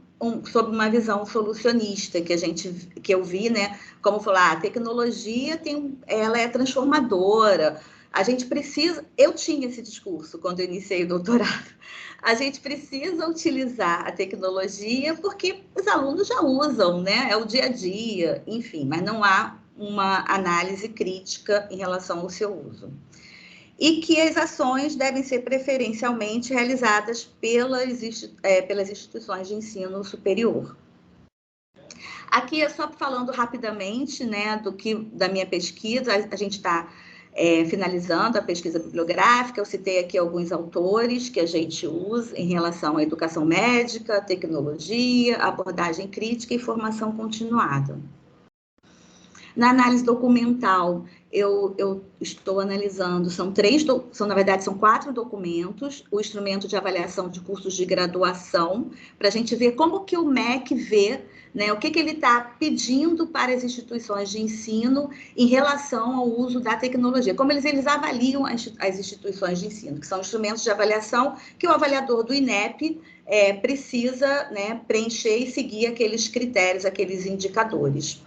sob uma visão solucionista que eu vi, né, como falar, a tecnologia ela é transformadora. A gente precisa, eu tinha esse discurso quando eu iniciei o doutorado. A gente precisa utilizar a tecnologia porque os alunos já usam, né? É o dia a dia, enfim, mas não há uma análise crítica em relação ao seu uso. E que as ações devem ser preferencialmente realizadas pelas instituições de ensino superior. Aqui é só falando rapidamente, né, da minha pesquisa. A gente está finalizando a pesquisa bibliográfica. Eu citei aqui alguns autores que a gente usa em relação à educação médica, tecnologia, abordagem crítica e formação continuada. Na análise documental, eu estou analisando, na verdade, são 4 documentos, o instrumento de avaliação de cursos de graduação, para a gente ver como que o MEC vê, né, o que ele está pedindo para as instituições de ensino em relação ao uso da tecnologia, como eles avaliam as instituições de ensino, que são instrumentos de avaliação que o avaliador do INEP precisa, né, preencher e seguir aqueles critérios, aqueles indicadores.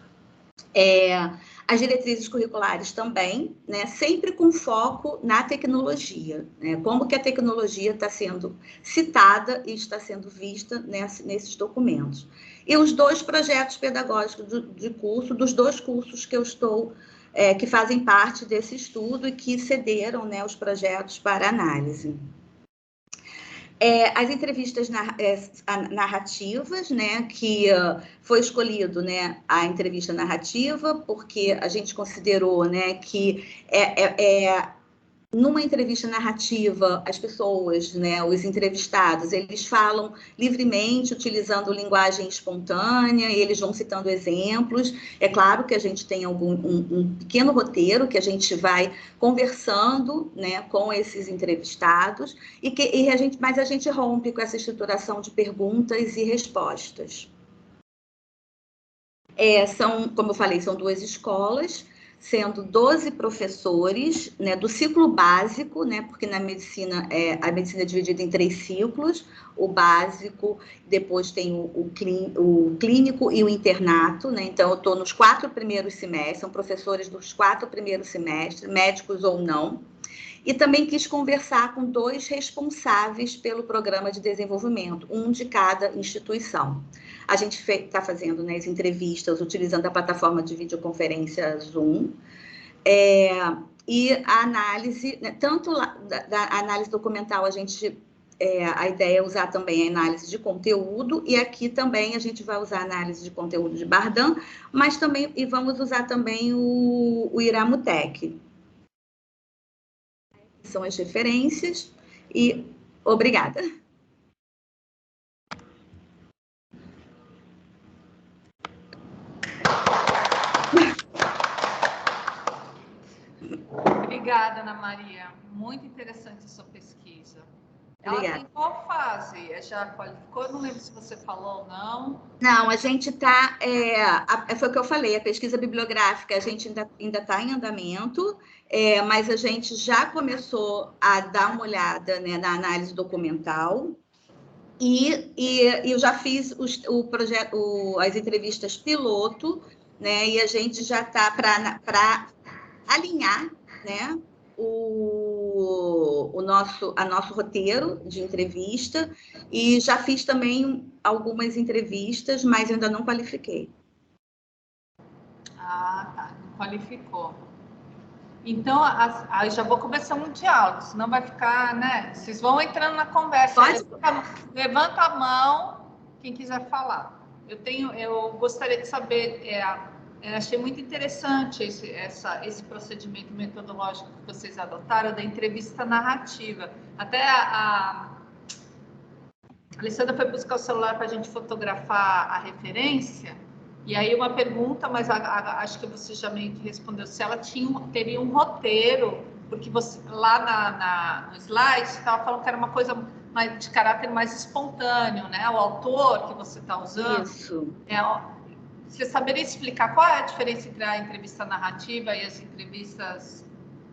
As diretrizes curriculares também, né, sempre com foco na tecnologia, né, como que a tecnologia está sendo citada e está sendo vista nesses documentos. E os 2 projetos pedagógicos de curso, dos 2 cursos que eu estou, que fazem parte desse estudo e que cederam, né, os projetos para análise. As entrevistas narrativas, né, que foi escolhido, né, a entrevista narrativa, porque a gente considerou, né, que numa entrevista narrativa, as pessoas, né, os entrevistados, eles falam livremente, utilizando linguagem espontânea, e eles vão citando exemplos. É claro que a gente tem um pequeno roteiro que a gente vai conversando, né, com esses entrevistados, mas a gente rompe com essa estruturação de perguntas e respostas. Como eu falei, são 2 escolas, sendo 12 professores, né, do ciclo básico, né, porque na medicina, a medicina é dividida em 3 ciclos, o básico, depois tem o clínico e o internato, né, então eu estou nos 4 primeiros semestres, são professores dos 4 primeiros semestres, médicos ou não, e também quis conversar com 2 responsáveis pelo programa de desenvolvimento, um de cada instituição. A gente está fazendo, né, as entrevistas utilizando a plataforma de videoconferência Zoom, e a análise, né, tanto da análise documental, a ideia é usar também a análise de conteúdo, e aqui também a gente vai usar a análise de conteúdo de Bardan, mas também, e vamos usar também o Iramutec. São as referências, e obrigada. Obrigada, Ana Maria. Muito interessante a sua pesquisa. Ela Obrigada. tem qual fase? Já qualificou? Não lembro se você falou ou não. Não, a gente está... foi o que eu falei, a pesquisa bibliográfica, a gente ainda está em andamento, mas a gente já começou a dar uma olhada, né, na análise documental, e eu já fiz o projeto, as entrevistas piloto, né, e a gente já está para alinhar, né, a nosso roteiro de entrevista, e já fiz também algumas entrevistas, mas ainda não qualifiquei. Ah, tá, não qualificou. Então, aí já vou começar um diálogo, senão vai ficar, né? Vocês vão entrando na conversa. Levanta a mão, quem quiser falar. Eu gostaria de saber, achei muito interessante esse procedimento metodológico que vocês adotaram da entrevista narrativa. Até a Alessandra foi buscar o celular para a gente fotografar a referência, e aí uma pergunta, mas acho que você já meio que respondeu, se ela teria um roteiro, porque você lá no slide estava falando que era uma coisa de caráter mais espontâneo, né? O autor que você está usando. Isso. Você saberia explicar qual é a diferença entre a entrevista narrativa e as entrevistas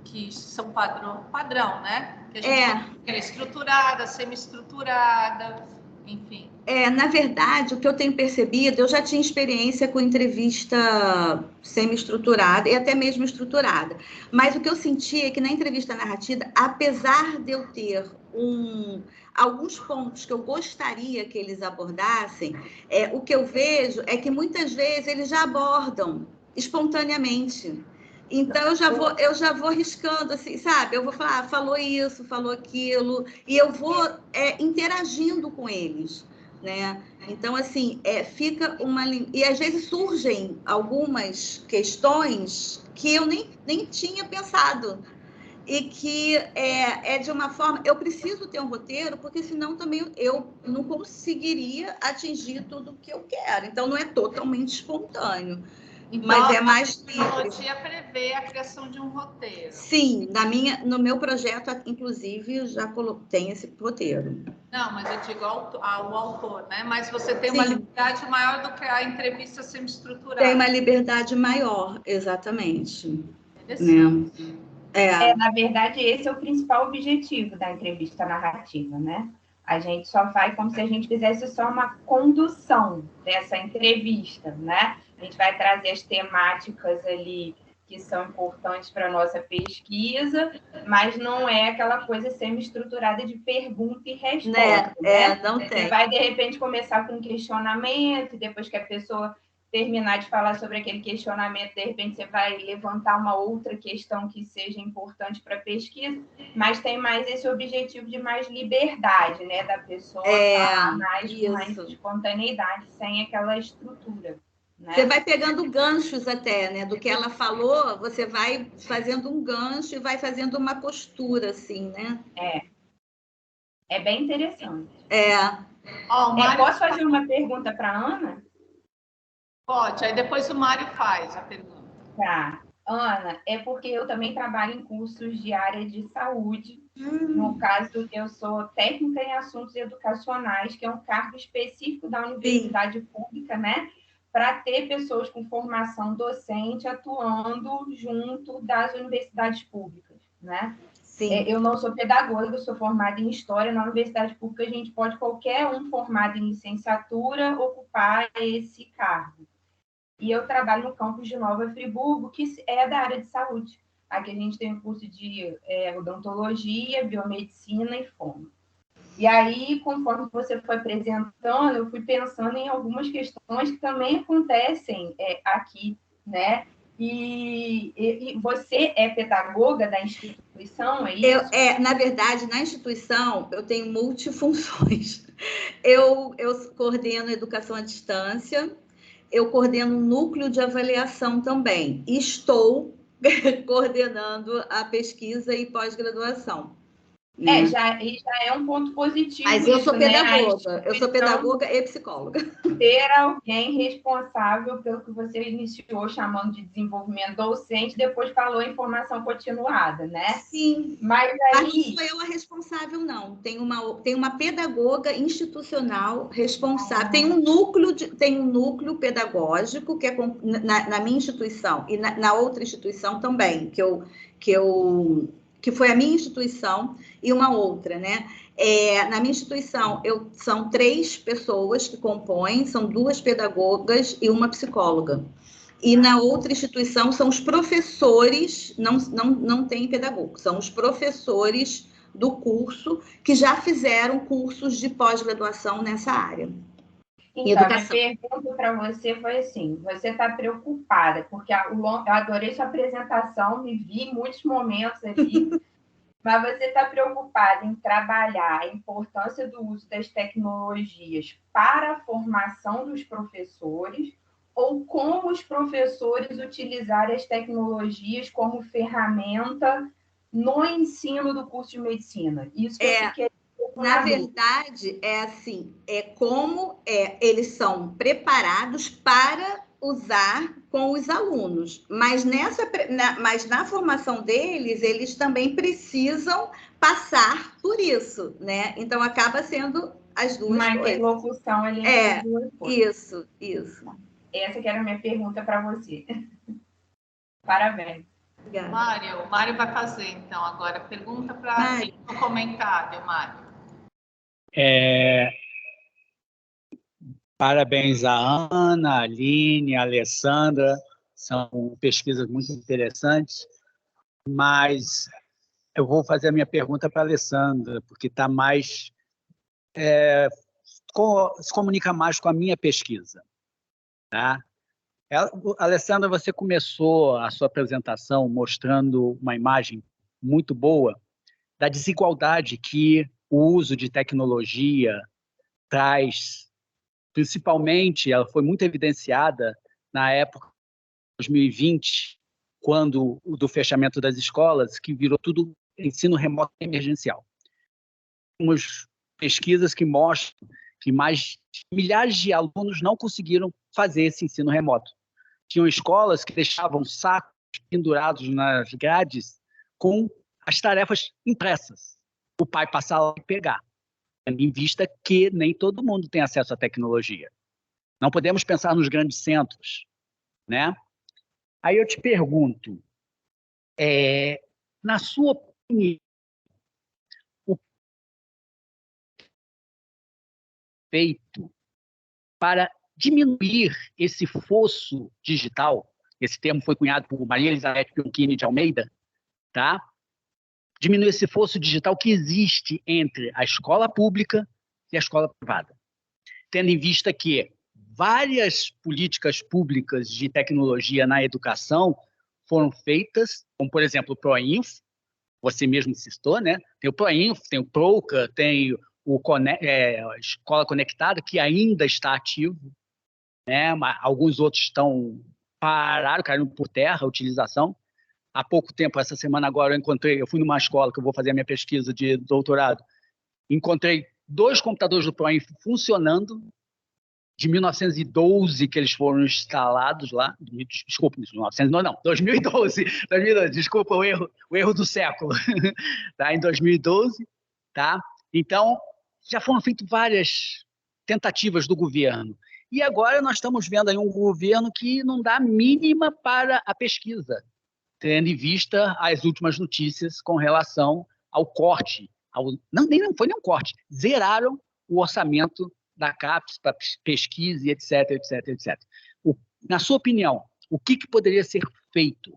que são padrão, né? Que a gente tem estruturada, semi-estruturada, enfim. Na verdade, o que eu tenho percebido, eu já tinha experiência com entrevista semi-estruturada e até mesmo estruturada. Mas o que eu senti é que na entrevista narrativa, apesar de eu ter alguns pontos que eu gostaria que eles abordassem, o que eu vejo é que muitas vezes eles já abordam espontaneamente. Então, eu já vou riscando, assim, sabe? Eu vou falar, falou isso, falou aquilo, e eu vou interagindo com eles, né? Então, assim, fica uma... E às vezes surgem algumas questões que eu nem tinha pensado, e que de uma forma... Eu preciso ter um roteiro, porque senão também eu não conseguiria atingir tudo o que eu quero. Então, não é totalmente espontâneo. Então, mas é mais livre. A tecnologia prevê a criação de um roteiro. Sim, no meu projeto, inclusive, já tem esse roteiro. Não, mas eu digo o autor, né? Mas você tem uma liberdade maior do que a entrevista semi-estruturada. Tem uma liberdade maior, exatamente. Interessante. Né? Na verdade, esse é o principal objetivo da entrevista narrativa, né? A gente só vai como se a gente fizesse só uma condução dessa entrevista, né? A gente vai trazer as temáticas ali que são importantes para a nossa pesquisa, mas não é aquela coisa semi-estruturada de pergunta e resposta. Né? Não tem. Você vai, de repente, começar com um questionamento, e depois que a pessoa terminar de falar sobre aquele questionamento, de repente você vai levantar uma outra questão que seja importante para a pesquisa, mas tem mais esse objetivo de mais liberdade, né? Da pessoa falar mais com mais espontaneidade, sem aquela estrutura. Né? Você vai pegando ganchos até, né? Do que ela falou, você vai fazendo um gancho e vai fazendo uma postura, assim, né? É bem interessante. Mário... Posso fazer uma pergunta para a Ana? Pode, aí depois o Mário faz a pergunta. Tá. Ana, é porque eu também trabalho em cursos de área de saúde. No caso, eu sou técnica em assuntos educacionais, que é um cargo específico da universidade pública, né? Para ter pessoas com formação docente atuando junto das universidades públicas, né? Sim. Eu não sou pedagoga, eu sou formada em História. Na universidade pública, a gente pode, qualquer um formado em licenciatura, ocupar esse cargo. E eu trabalho no campus de Nova Friburgo, que é da área de saúde. Aqui a gente tem um curso de odontologia, biomedicina e fono. E aí, conforme você foi apresentando, eu fui pensando em algumas questões que também acontecem aqui, né? E você é pedagoga da instituição, é isso? Na verdade, na instituição, eu tenho multifunções. Eu coordeno educação à distância, eu coordeno um núcleo de avaliação também. E estou coordenando a pesquisa e pós-graduação. Já é um ponto positivo. Mas eu sou pedagoga, né? Eu sou pedagoga e psicóloga. Ter alguém responsável pelo que você iniciou chamando de desenvolvimento docente, depois falou em formação continuada, né? Sim. Mas não sou eu a responsável, não. Tem uma pedagoga institucional responsável. Tem um núcleo pedagógico que é na minha instituição e na outra instituição também, que foi a minha instituição e uma outra, né? Na minha instituição, são 3 pessoas que compõem, são 2 pedagogas e uma psicóloga. E na outra instituição são os professores, não tem pedagogo, são os professores do curso que já fizeram cursos de pós-graduação nessa área. Então, a minha pergunta para você foi assim, você está preocupada, porque eu adorei sua apresentação, me vi em muitos momentos ali, mas você está preocupada em trabalhar a importância do uso das tecnologias para a formação dos professores ou como os professores utilizarem as tecnologias como ferramenta no ensino do curso de medicina? Isso que eu fiquei... Na verdade, como eles são preparados para usar com os alunos, mas na formação deles, eles também precisam passar por isso, né? Então, acaba sendo as duas uma coisas. interlocução ali entre as duas coisas. Isso. Essa que era a minha pergunta para você. Parabéns. Obrigada. O Mário vai fazer, então, agora. Pergunta para o comentário, Mário. Parabéns a Ana, a Aline, a Alessandra. São pesquisas muito interessantes, mas eu vou fazer a minha pergunta para a Alessandra, porque está mais se comunica mais com a minha pesquisa, tá? Alessandra, você começou a sua apresentação mostrando uma imagem muito boa da desigualdade que o uso de tecnologia traz. Principalmente, ela foi muito evidenciada na época de 2020, quando do fechamento das escolas, que virou tudo ensino remoto emergencial. Temos pesquisas que mostram que milhares de alunos não conseguiram fazer esse ensino remoto. Tinham escolas que deixavam sacos pendurados nas grades com as tarefas impressas. O pai passar lá e pegar, em vista que nem todo mundo tem acesso à tecnologia. Não podemos pensar nos grandes centros, né? Aí eu te pergunto, na sua opinião, o feito para diminuir esse fosso digital, esse termo foi cunhado por Maria Elizabeth Pionchini de Almeida, tá? Diminuir esse fosso digital que existe entre a escola pública e a escola privada, tendo em vista que várias políticas públicas de tecnologia na educação foram feitas, como, por exemplo, o ProInfo, você mesmo citou, né? Tem o ProInfo, tem o PROCA, tem a Escola Conectada, que ainda está ativo, né? Mas alguns outros caíram por terra a utilização. Há pouco tempo, essa semana agora, eu fui numa escola que eu vou fazer a minha pesquisa de doutorado, encontrei 2 computadores do ProInfo funcionando, de 1912 que eles foram instalados lá, desculpa, 2012, desculpa o erro do século, tá? Em 2012, tá? Então, já foram feitas várias tentativas do governo, e agora nós estamos vendo aí um governo que não dá mínima para a pesquisa, tendo em vista as últimas notícias com relação ao corte, não foi nem um corte, zeraram o orçamento da CAPES para pesquisa, etc, etc, etc. Na sua opinião, o que poderia ser feito?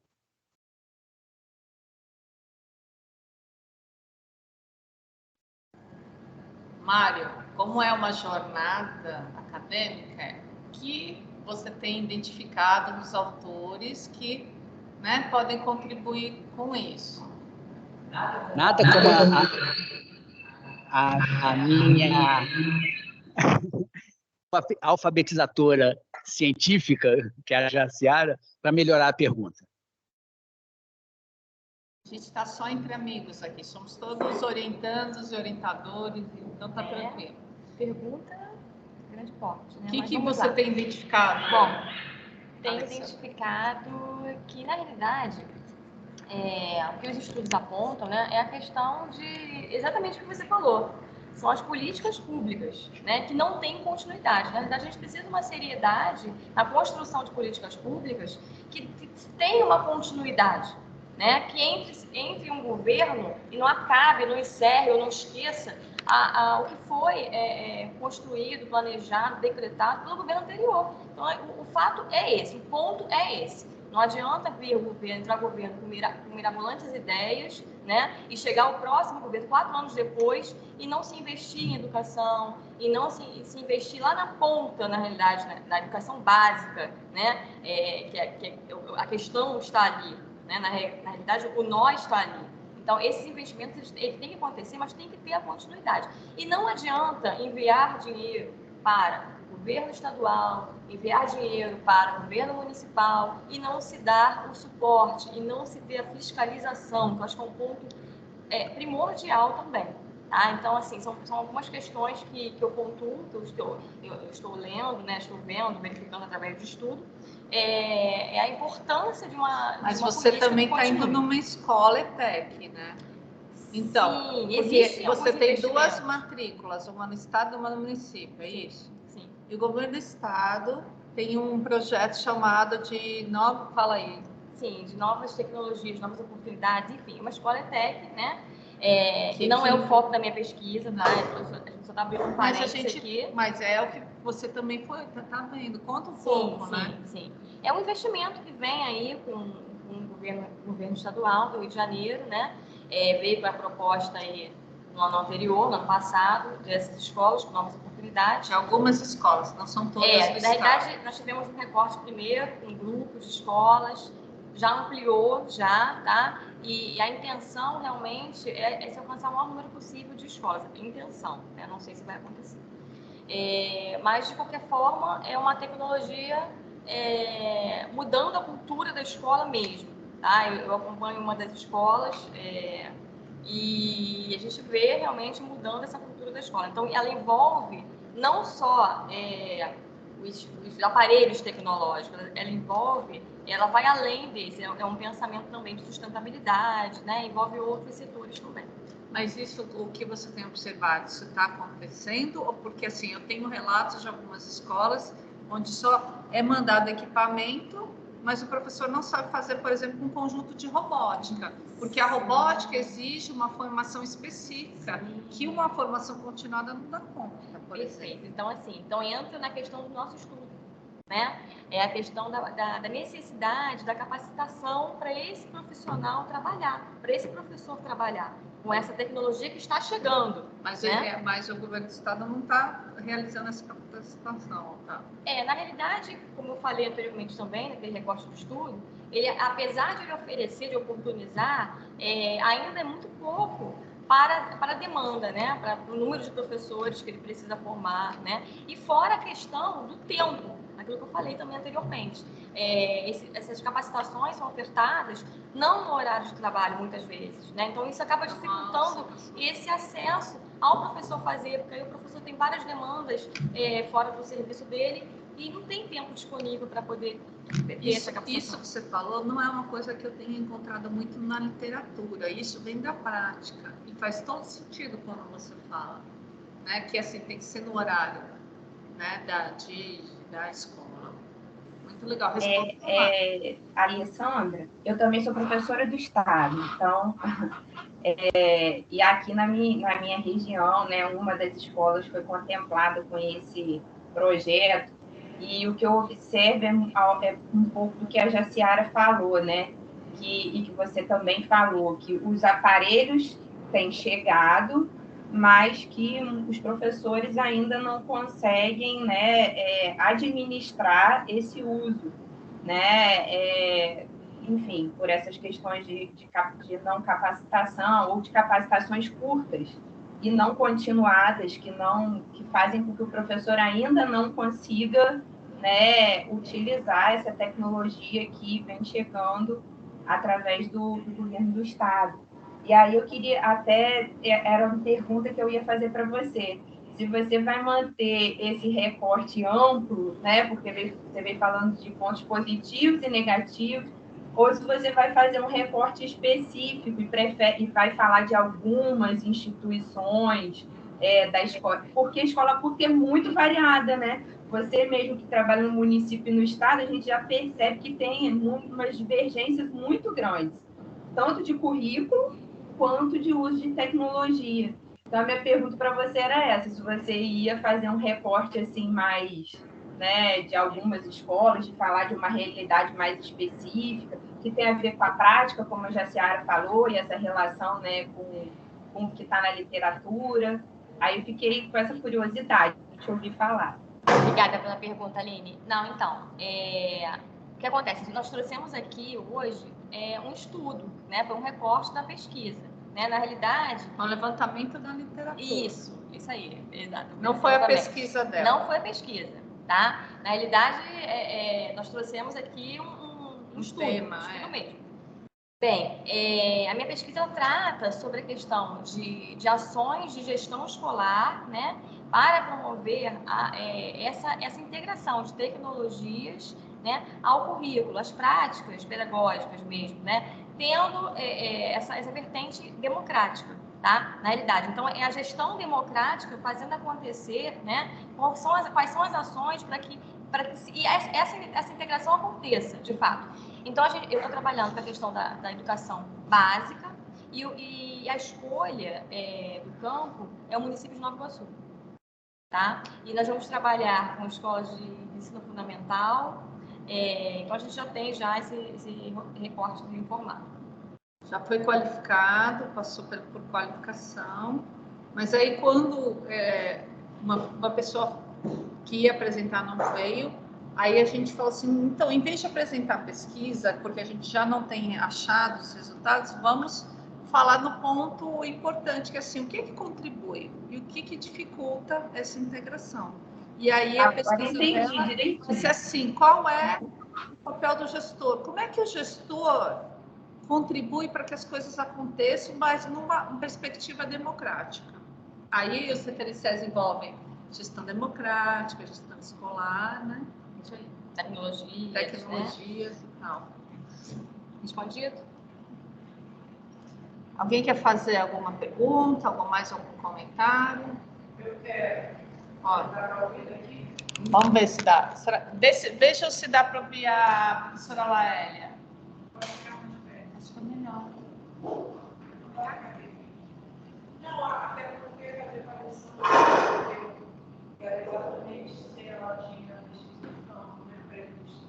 Mário, como é uma jornada acadêmica, que você tem identificado nos autores que, né, podem contribuir com isso? Nada como a minha alfabetizadora científica, que é a Jaciara, para melhorar a pergunta. A gente está só entre amigos aqui, somos todos orientandos e orientadores, então está tranquilo. Pergunta grande porte, né? O que você tem identificado? Bom, tenho identificado que, na realidade, o que os estudos apontam, né, é a questão de exatamente o que você falou. São as políticas públicas, né, que não têm continuidade. Na verdade, a gente precisa de uma seriedade na construção de políticas públicas que tenha uma continuidade, né, que entre um governo e não acabe, não encerre ou não esqueça o que foi construído, planejado, decretado pelo governo anterior. Então, o fato é esse, o ponto é esse. Não adianta entrar governo com mirabolantes ideias, né, e chegar ao próximo governo 4 anos depois e não se investir em educação, e não se investir lá na ponta, na realidade, na educação básica, né, a questão está ali, né, na realidade o nó está ali. Então, esses investimentos eles têm que acontecer, mas tem que ter a continuidade. E não adianta enviar dinheiro para o governo estadual, enviar dinheiro para o governo municipal e não se dar o suporte, e não se ter a fiscalização, que eu acho que é um ponto primordial também. Tá? Então, assim, são algumas questões que eu pontuo, que eu estou lendo, né, estou vendo, verificando através de estudo, a importância de uma Mas de uma você política também que está indo continue. numa escola ETEC, né? Então, Sim, porque existe você alguns tem duas investimentos. matrículas, uma no estado e uma no município, é isso? Sim. E o governo do estado tem um projeto chamado de fala aí. Sim, de novas tecnologias, novas oportunidades, enfim, uma escola ETEC, né? Que não é o foco da minha pesquisa, tá? A gente só está abrindo um Mas parênteses aqui. Mas é o que você também tá vendo. Conta um pouco, né? Sim. É um investimento que vem aí com o governo estadual do Rio de Janeiro, né? Veio com a proposta aí no ano anterior, no ano passado, dessas escolas com novas oportunidades. De algumas escolas, não são todas. Na realidade, nós tivemos um recorte primeiro com grupos de escolas, já ampliou, tá? E a intenção realmente é se alcançar o maior número possível de escolas. Intenção, né? Não sei se vai acontecer. Mas, de qualquer forma, é uma tecnologia mudando a cultura da escola mesmo, tá? Eu acompanho uma das escolas e a gente vê realmente mudando essa cultura da escola. Então, ela envolve não só os aparelhos tecnológicos, ela vai além desse, é um pensamento também de sustentabilidade, né? Envolve outros setores também. Mas isso, o que você tem observado, isso está acontecendo? Ou porque, assim, eu tenho relatos de algumas escolas onde só é mandado equipamento, mas o professor não sabe fazer, por exemplo, um conjunto de robótica, porque a robótica exige uma formação específica, que uma formação continuada não dá conta, por exemplo. Então, assim, entra na questão do nosso estudo, né? É a questão da necessidade da capacitação para esse profissional trabalhar, para esse professor trabalhar com essa tecnologia que está chegando. Mas, né? Mas o governo do estado não está realizando essa capacitação, tá? Na realidade, como eu falei anteriormente também, naquele recorte do estudo, ele, apesar de ele oferecer, de oportunizar, ainda é muito pouco para a demanda, né? Para o número de professores que ele precisa formar, né? E fora a questão do tempo, aquilo que eu falei também anteriormente. Essas capacitações são ofertadas não no horário de trabalho, muitas vezes, né? Então, isso acaba dificultando esse acesso ao professor fazer, porque aí o professor tem várias demandas fora do serviço dele e não tem tempo disponível para poder ter essa capacitação. Isso que você falou não é uma coisa que eu tenho encontrado muito na literatura, isso vem da prática e faz todo sentido quando você fala, né? Que assim, tem que ser no horário, né? da escola. Muito legal. Alessandra, eu também sou professora do estado, então e aqui na minha região, né, uma das escolas foi contemplada com esse projeto, e o que eu observo é um pouco do que a Jaciara falou, né, e que você também falou, que os aparelhos têm chegado, mas que os professores ainda não conseguem, né, administrar esse uso, né, enfim, por essas questões de não capacitação ou de capacitações curtas e não continuadas, que fazem com que o professor ainda não consiga, né, utilizar essa tecnologia que vem chegando através do governo do estado. E aí eu queria era uma pergunta que eu ia fazer para você, se você vai manter esse recorte amplo, né, porque você veio falando de pontos positivos e negativos, ou se você vai fazer um recorte específico e vai falar de algumas instituições da escola, porque a escola pública é muito variada, né? Você mesmo que trabalha no município e no estado, a gente já percebe que tem umas divergências muito grandes, tanto de currículo quanto de uso de tecnologia. Então, a minha pergunta para você era essa, se você ia fazer um recorte assim mais, né, de algumas escolas, de falar de uma realidade mais específica, que tem a ver com a prática, como a Jaciara falou, e essa relação, né, com o que está na literatura. Aí eu fiquei com essa curiosidade de te ouvir falar. Obrigada pela pergunta, Aline. Não, então, o que acontece? Nós trouxemos aqui hoje um estudo, né, foi um recorte da pesquisa, né? Na realidade... Um levantamento da literatura. Isso aí, exato. Não foi a pesquisa dela. Não foi a pesquisa, tá? Na realidade, nós trouxemos aqui um estudo, tema, um estudo mesmo. Bem, a minha pesquisa trata sobre a questão de ações de gestão escolar, né, para promover essa integração de tecnologias, né, ao currículo, às práticas pedagógicas mesmo, né, tendo essa vertente democrática, tá? Na realidade. Então, é a gestão democrática fazendo acontecer, né? Quais são as ações para que essa integração aconteça, de fato. Então, eu estou trabalhando com a questão da educação básica e a escolha do campo é o município de Nova Iguaçu, tá? E nós vamos trabalhar com escolas de ensino fundamental, então a gente já tem esse recorte do informado. Já foi qualificado, passou por qualificação, mas aí quando uma pessoa que ia apresentar não veio, aí a gente falou assim, então, em vez de apresentar a pesquisa, porque a gente já não tem achado os resultados, vamos falar no ponto importante, que é assim, o que contribui e o que dificulta essa integração. E aí a pesquisa dela disse assim, qual é o papel do gestor? Como é que o gestor contribui para que as coisas aconteçam, mas numa perspectiva democrática? Aí os CTLCs envolvem gestão democrática, gestão escolar, né? Isso aí. Tecnologias, Tecnologias, né? E tal. Respondido? Alguém quer fazer alguma pergunta, mais algum comentário? Eu quero. Ó, Dá para ouvir aqui? vamos ver se dá. Veja se dá para ouvir a professora Laélia. Acho que é melhor. Não, até porque fazer avaliação era exatamente se ela tinha discussão, previsto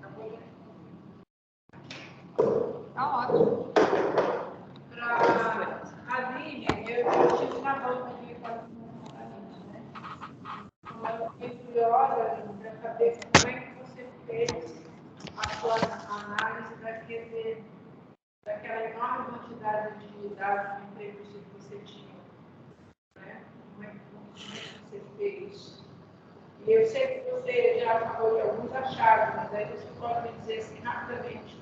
na bolha. Tá ótimo. Para a Aline, eu tive na banca aqui com a Aline, né? Eu fiquei curiosa para saber como é que você fez a sua análise daquela enorme quantidade de dados de entrevista que você tinha, né? Como é que você fez? E eu sei que você já falou de alguns achados, mas aí você pode me dizer assim rapidamente,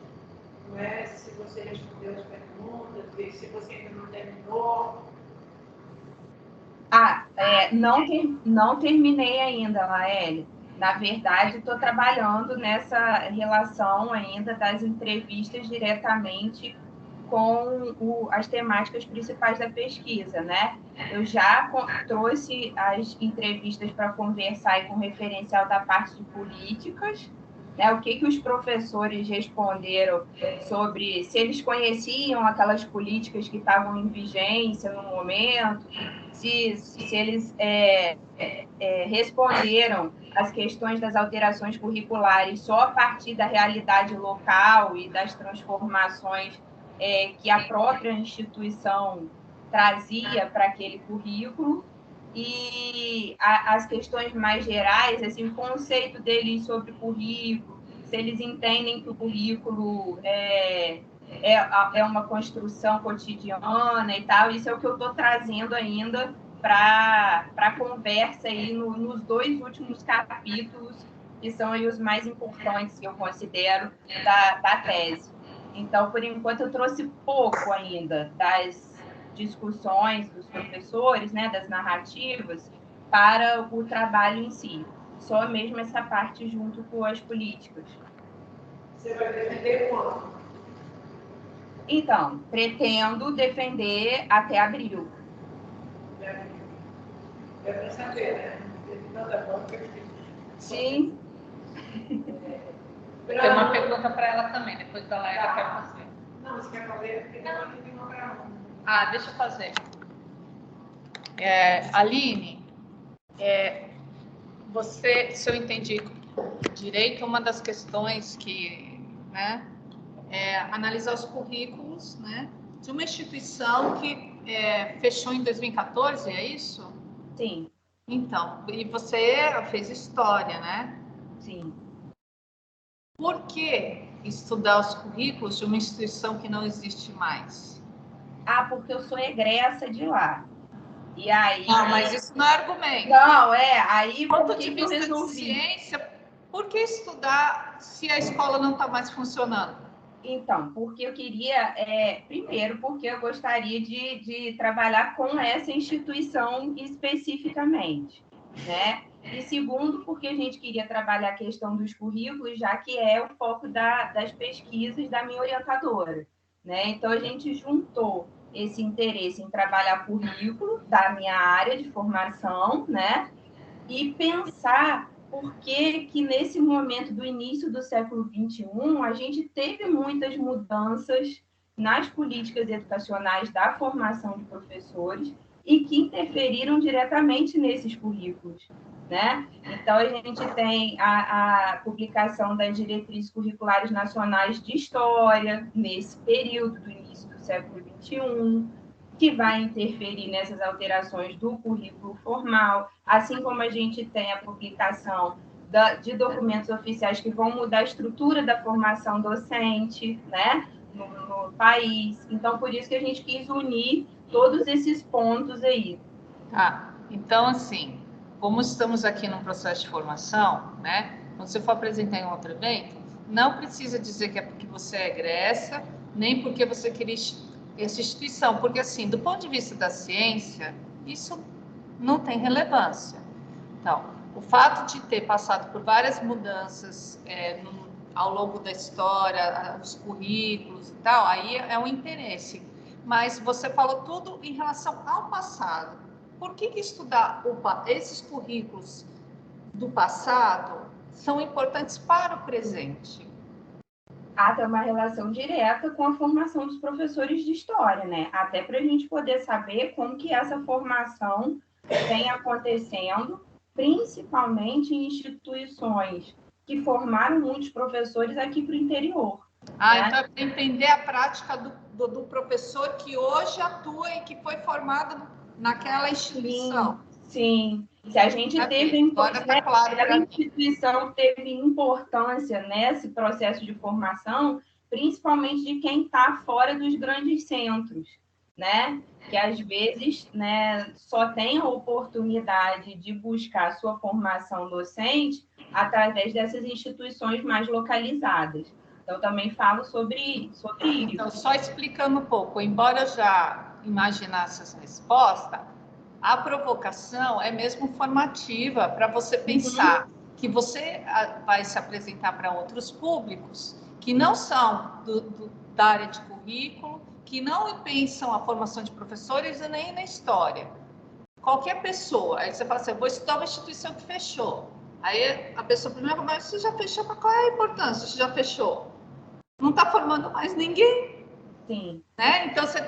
não é? Se você respondeu as perguntas, e se você ainda não terminou. Não terminei ainda, Laélia. Na verdade, estou trabalhando nessa relação ainda das entrevistas diretamente com as temáticas principais da pesquisa, né? Eu já trouxe as entrevistas para conversar e com referencial da parte de políticas, né? O que os professores responderam sobre se eles conheciam aquelas políticas que estavam em vigência no momento, se eles responderam as questões das alterações curriculares só a partir da realidade local e das transformações que a própria instituição trazia para aquele currículo, e as questões mais gerais, assim, o conceito deles sobre currículo, se eles entendem que o currículo é uma construção cotidiana e tal, isso é o que eu estou trazendo ainda para a conversa aí nos 2 últimos capítulos, que são aí os mais importantes que eu considero da tese. Então, por enquanto, eu trouxe pouco ainda das discussões dos professores, né, das narrativas, para o trabalho em si. Só mesmo essa parte junto com as políticas. Você vai defender quando? Então, pretendo defender até abril. É para saber, né? Nada bom que eu fiz. Sim. Tem uma pergunta para ela também, depois da Laila eu quero fazer. Não, você quer fazer? Porque não tem uma para um. Ah, deixa eu fazer. Aline, você, se eu entendi direito, uma das questões que, né, é analisar os currículos, né, de uma instituição que fechou em 2014, é isso? Sim. Então, e você fez história, né? Sim. Por que estudar os currículos de uma instituição que não existe mais? Porque eu sou egressa de lá. E aí... Não, mas isso não é argumento. Não, aí... Ponto de vista de ciência, por que estudar se a escola não está mais funcionando? Então, porque eu queria... primeiro, porque eu gostaria de trabalhar com essa instituição especificamente, né? E segundo, porque a gente queria trabalhar a questão dos currículos, já que é o foco das pesquisas da minha orientadora, né? Então, a gente juntou esse interesse em trabalhar currículo da minha área de formação, né? E pensar por que nesse momento do início do século XXI a gente teve muitas mudanças nas políticas educacionais da formação de professores e que interferiram diretamente nesses currículos, né? Então, a gente tem a publicação das diretrizes curriculares nacionais de história, nesse período do início do século XXI, que vai interferir nessas alterações do currículo formal, assim como a gente tem a publicação de documentos oficiais que vão mudar a estrutura da formação docente, né, no país. Então, por isso que a gente quis unir todos esses pontos aí. Tá, então, assim, como estamos aqui num processo de formação, né, quando você for apresentar em outro evento, não precisa dizer que é porque você é egressa, nem porque você queria essa instituição, porque, assim, do ponto de vista da ciência, isso não tem relevância. Então, o fato de ter passado por várias mudanças ao longo da história, os currículos e tal, aí é um interesse. Mas você falou tudo em relação ao passado. Por que estudar esses currículos do passado são importantes para o presente? Tem uma relação direta com a formação dos professores de história, né? Até para a gente poder saber como que essa formação vem acontecendo, principalmente em instituições que formaram muitos professores aqui para o interior. Né? Então é para entender a prática do professor que hoje atua e que foi formado naquela instituição. Sim. Se a gente teve aquela instituição teve importância nesse processo de formação, principalmente de quem está fora dos grandes centros, né? Que às vezes, né, só tem a oportunidade de buscar a sua formação docente através dessas instituições mais localizadas. Então, também falo sobre isso. Então, só explicando um pouco, embora eu já imaginasse essa resposta, a provocação é mesmo formativa para você pensar que você vai se apresentar para outros públicos que não são da área de currículo, que não pensam a formação de professores e nem na história. Qualquer pessoa, aí você fala assim, eu vou estudar uma instituição que fechou. Aí a pessoa primeiro, mas você já fechou, mas qual é a importância? Você já fechou? Não está formando mais ninguém. Sim. Né? Então, você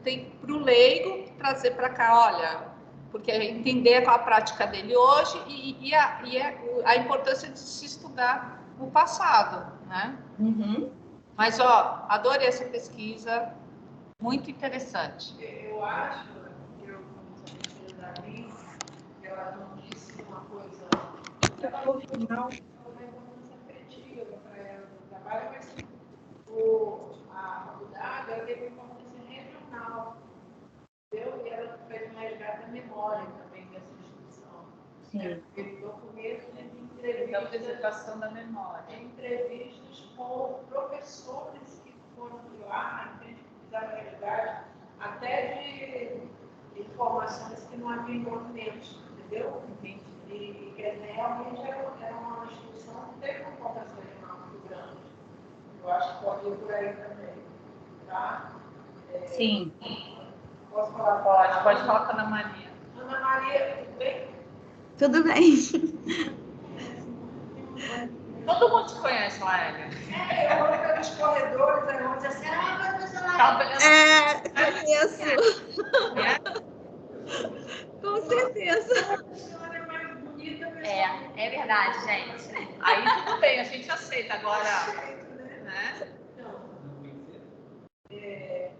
tem para o leigo trazer para cá, olha, porque entender qual a prática dele hoje e a importância de se estudar o passado, né? Mas, ó, adorei essa pesquisa, muito interessante. Eu acho que eu, como da mim, ela não disse uma coisa, ela não foi uma importância afetiva para ela no trabalho, mas a faculdade ela teve uma importância regional. E ela fez um resgate da memória também dessa instituição. Sim. Teve documentos de entrevistas. Da preservação da memória. Entrevistas com professores que foram de lá, que fizeram resgate, até de informações que não haviam documentos, entendeu? E realmente era uma instituição que teve uma importância regional muito grande. Eu acho que pode ir por aí também. Tá? Sim. Posso falar? Pode falar com a Ana Maria. Ana Maria, tudo bem? Tudo bem. Todo mundo te conhece, Laélia. Eu vou pelos corredores, aí vão dizer assim, vai fazer lá. Conheço. Com certeza. A senhora é mais bonita. É verdade, gente. Aí tudo bem, a gente aceita agora. Né?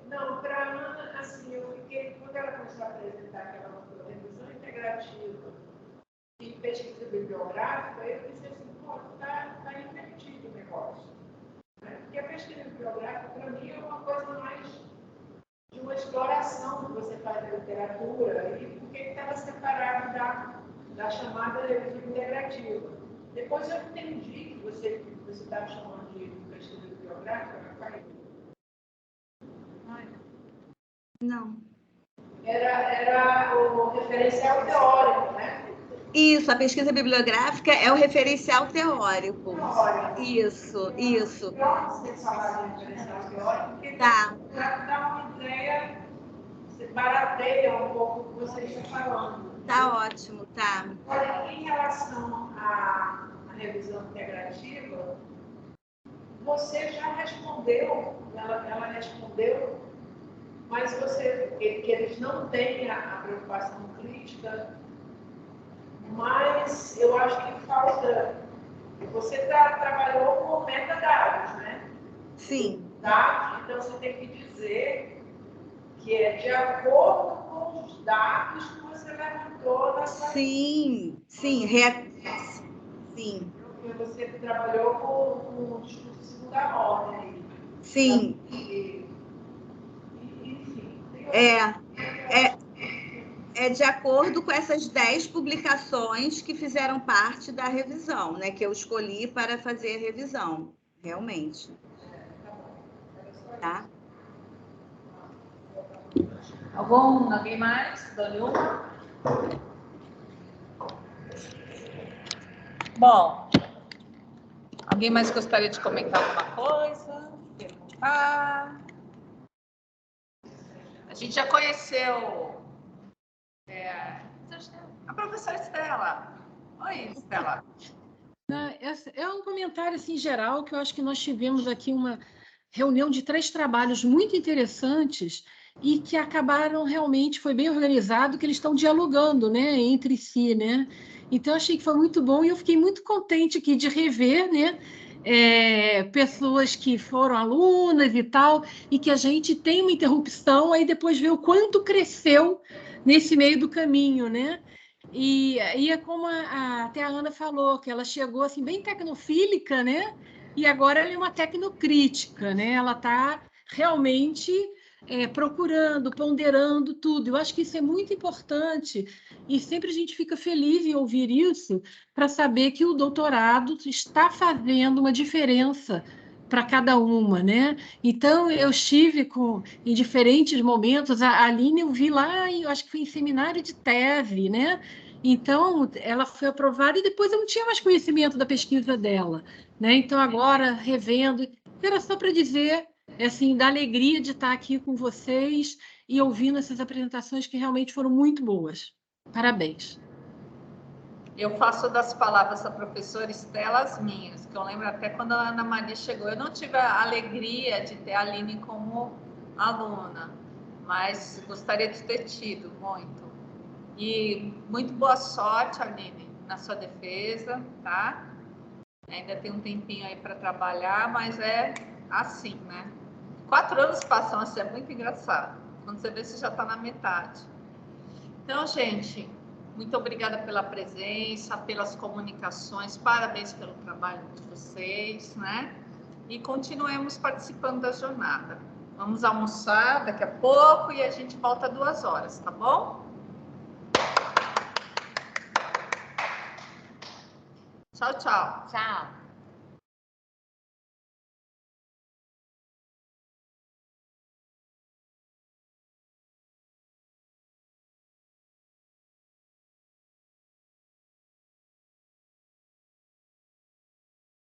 Não, para a Ana, assim, eu fiquei, quando ela começou a apresentar aquela revisão integrativa e pesquisa bibliográfica, eu disse assim, pô, está invertido o negócio. Né? Porque a pesquisa bibliográfica, para mim, é uma coisa mais de uma exploração que você faz da literatura e porque estava separado da chamada revisão integrativa. Depois eu entendi que você estava chamando de pesquisa bibliográfica, Não. Era o referencial teórico, né? Isso, a pesquisa bibliográfica é o referencial teórico. Isso. Então, você falar de referencial teórico, porque tá. dá uma ideia barateia um pouco o que você está falando. Tá ótimo, tá. Olha, em relação à revisão integrativa, você já respondeu, ela respondeu, mas que eles não têm a preocupação crítica, mas eu acho que falta. Você trabalhou com metadados, né? Sim. Dados, então você tem que dizer que é de acordo com os dados que você levantou na sua... Sim. Sim. Porque você trabalhou com o discurso de segunda ordem. Sim. Enfim. É de acordo com essas 10 publicações que fizeram parte da revisão, né? Que eu escolhi para fazer a revisão, realmente. Tá? Alguém mais? Dou-lhe uma. Bom, alguém mais gostaria de comentar alguma coisa? Perguntar? A gente já conheceu a professora Estela. Oi, Estela. É um comentário assim, geral, que eu acho que nós tivemos aqui uma reunião de 3 trabalhos muito interessantes e que acabaram realmente, foi bem organizado, que eles estão dialogando, né, entre si, né? Então, eu achei que foi muito bom e eu fiquei muito contente aqui de rever, né, pessoas que foram alunas e tal, e que a gente tem uma interrupção, aí depois vê o quanto cresceu nesse meio do caminho, né? E é como até a Ana falou, que ela chegou assim bem tecnofílica, né? E agora ela é uma tecnocrítica, né? Ela está realmente procurando, ponderando tudo. Eu acho que isso é muito importante e sempre a gente fica feliz em ouvir isso para saber que o doutorado está fazendo uma diferença para cada uma, né? Então, eu estive em diferentes momentos, a Aline eu vi lá, eu acho que foi em seminário de tese, né? Então, ela foi aprovada e depois eu não tinha mais conhecimento da pesquisa dela, né? Então, agora, revendo, era só para dizer, assim, da alegria de estar aqui com vocês e ouvindo essas apresentações que realmente foram muito boas. Parabéns. Eu faço das palavras da professora Estela as minhas, que eu lembro até quando a Ana Maria chegou. Eu não tive a alegria de ter a Aline como aluna, mas gostaria de ter tido muito. E muito boa sorte, Aline, na sua defesa, tá? Ainda tem um tempinho aí para trabalhar, mas é assim, né? 4 anos passam assim, é muito engraçado. Quando você vê, você já está na metade. Então, gente, muito obrigada pela presença, pelas comunicações, parabéns pelo trabalho de vocês, né? E continuemos participando da jornada. Vamos almoçar daqui a pouco e a gente volta 2 horas, tá bom? Tchau, tchau. Tchau.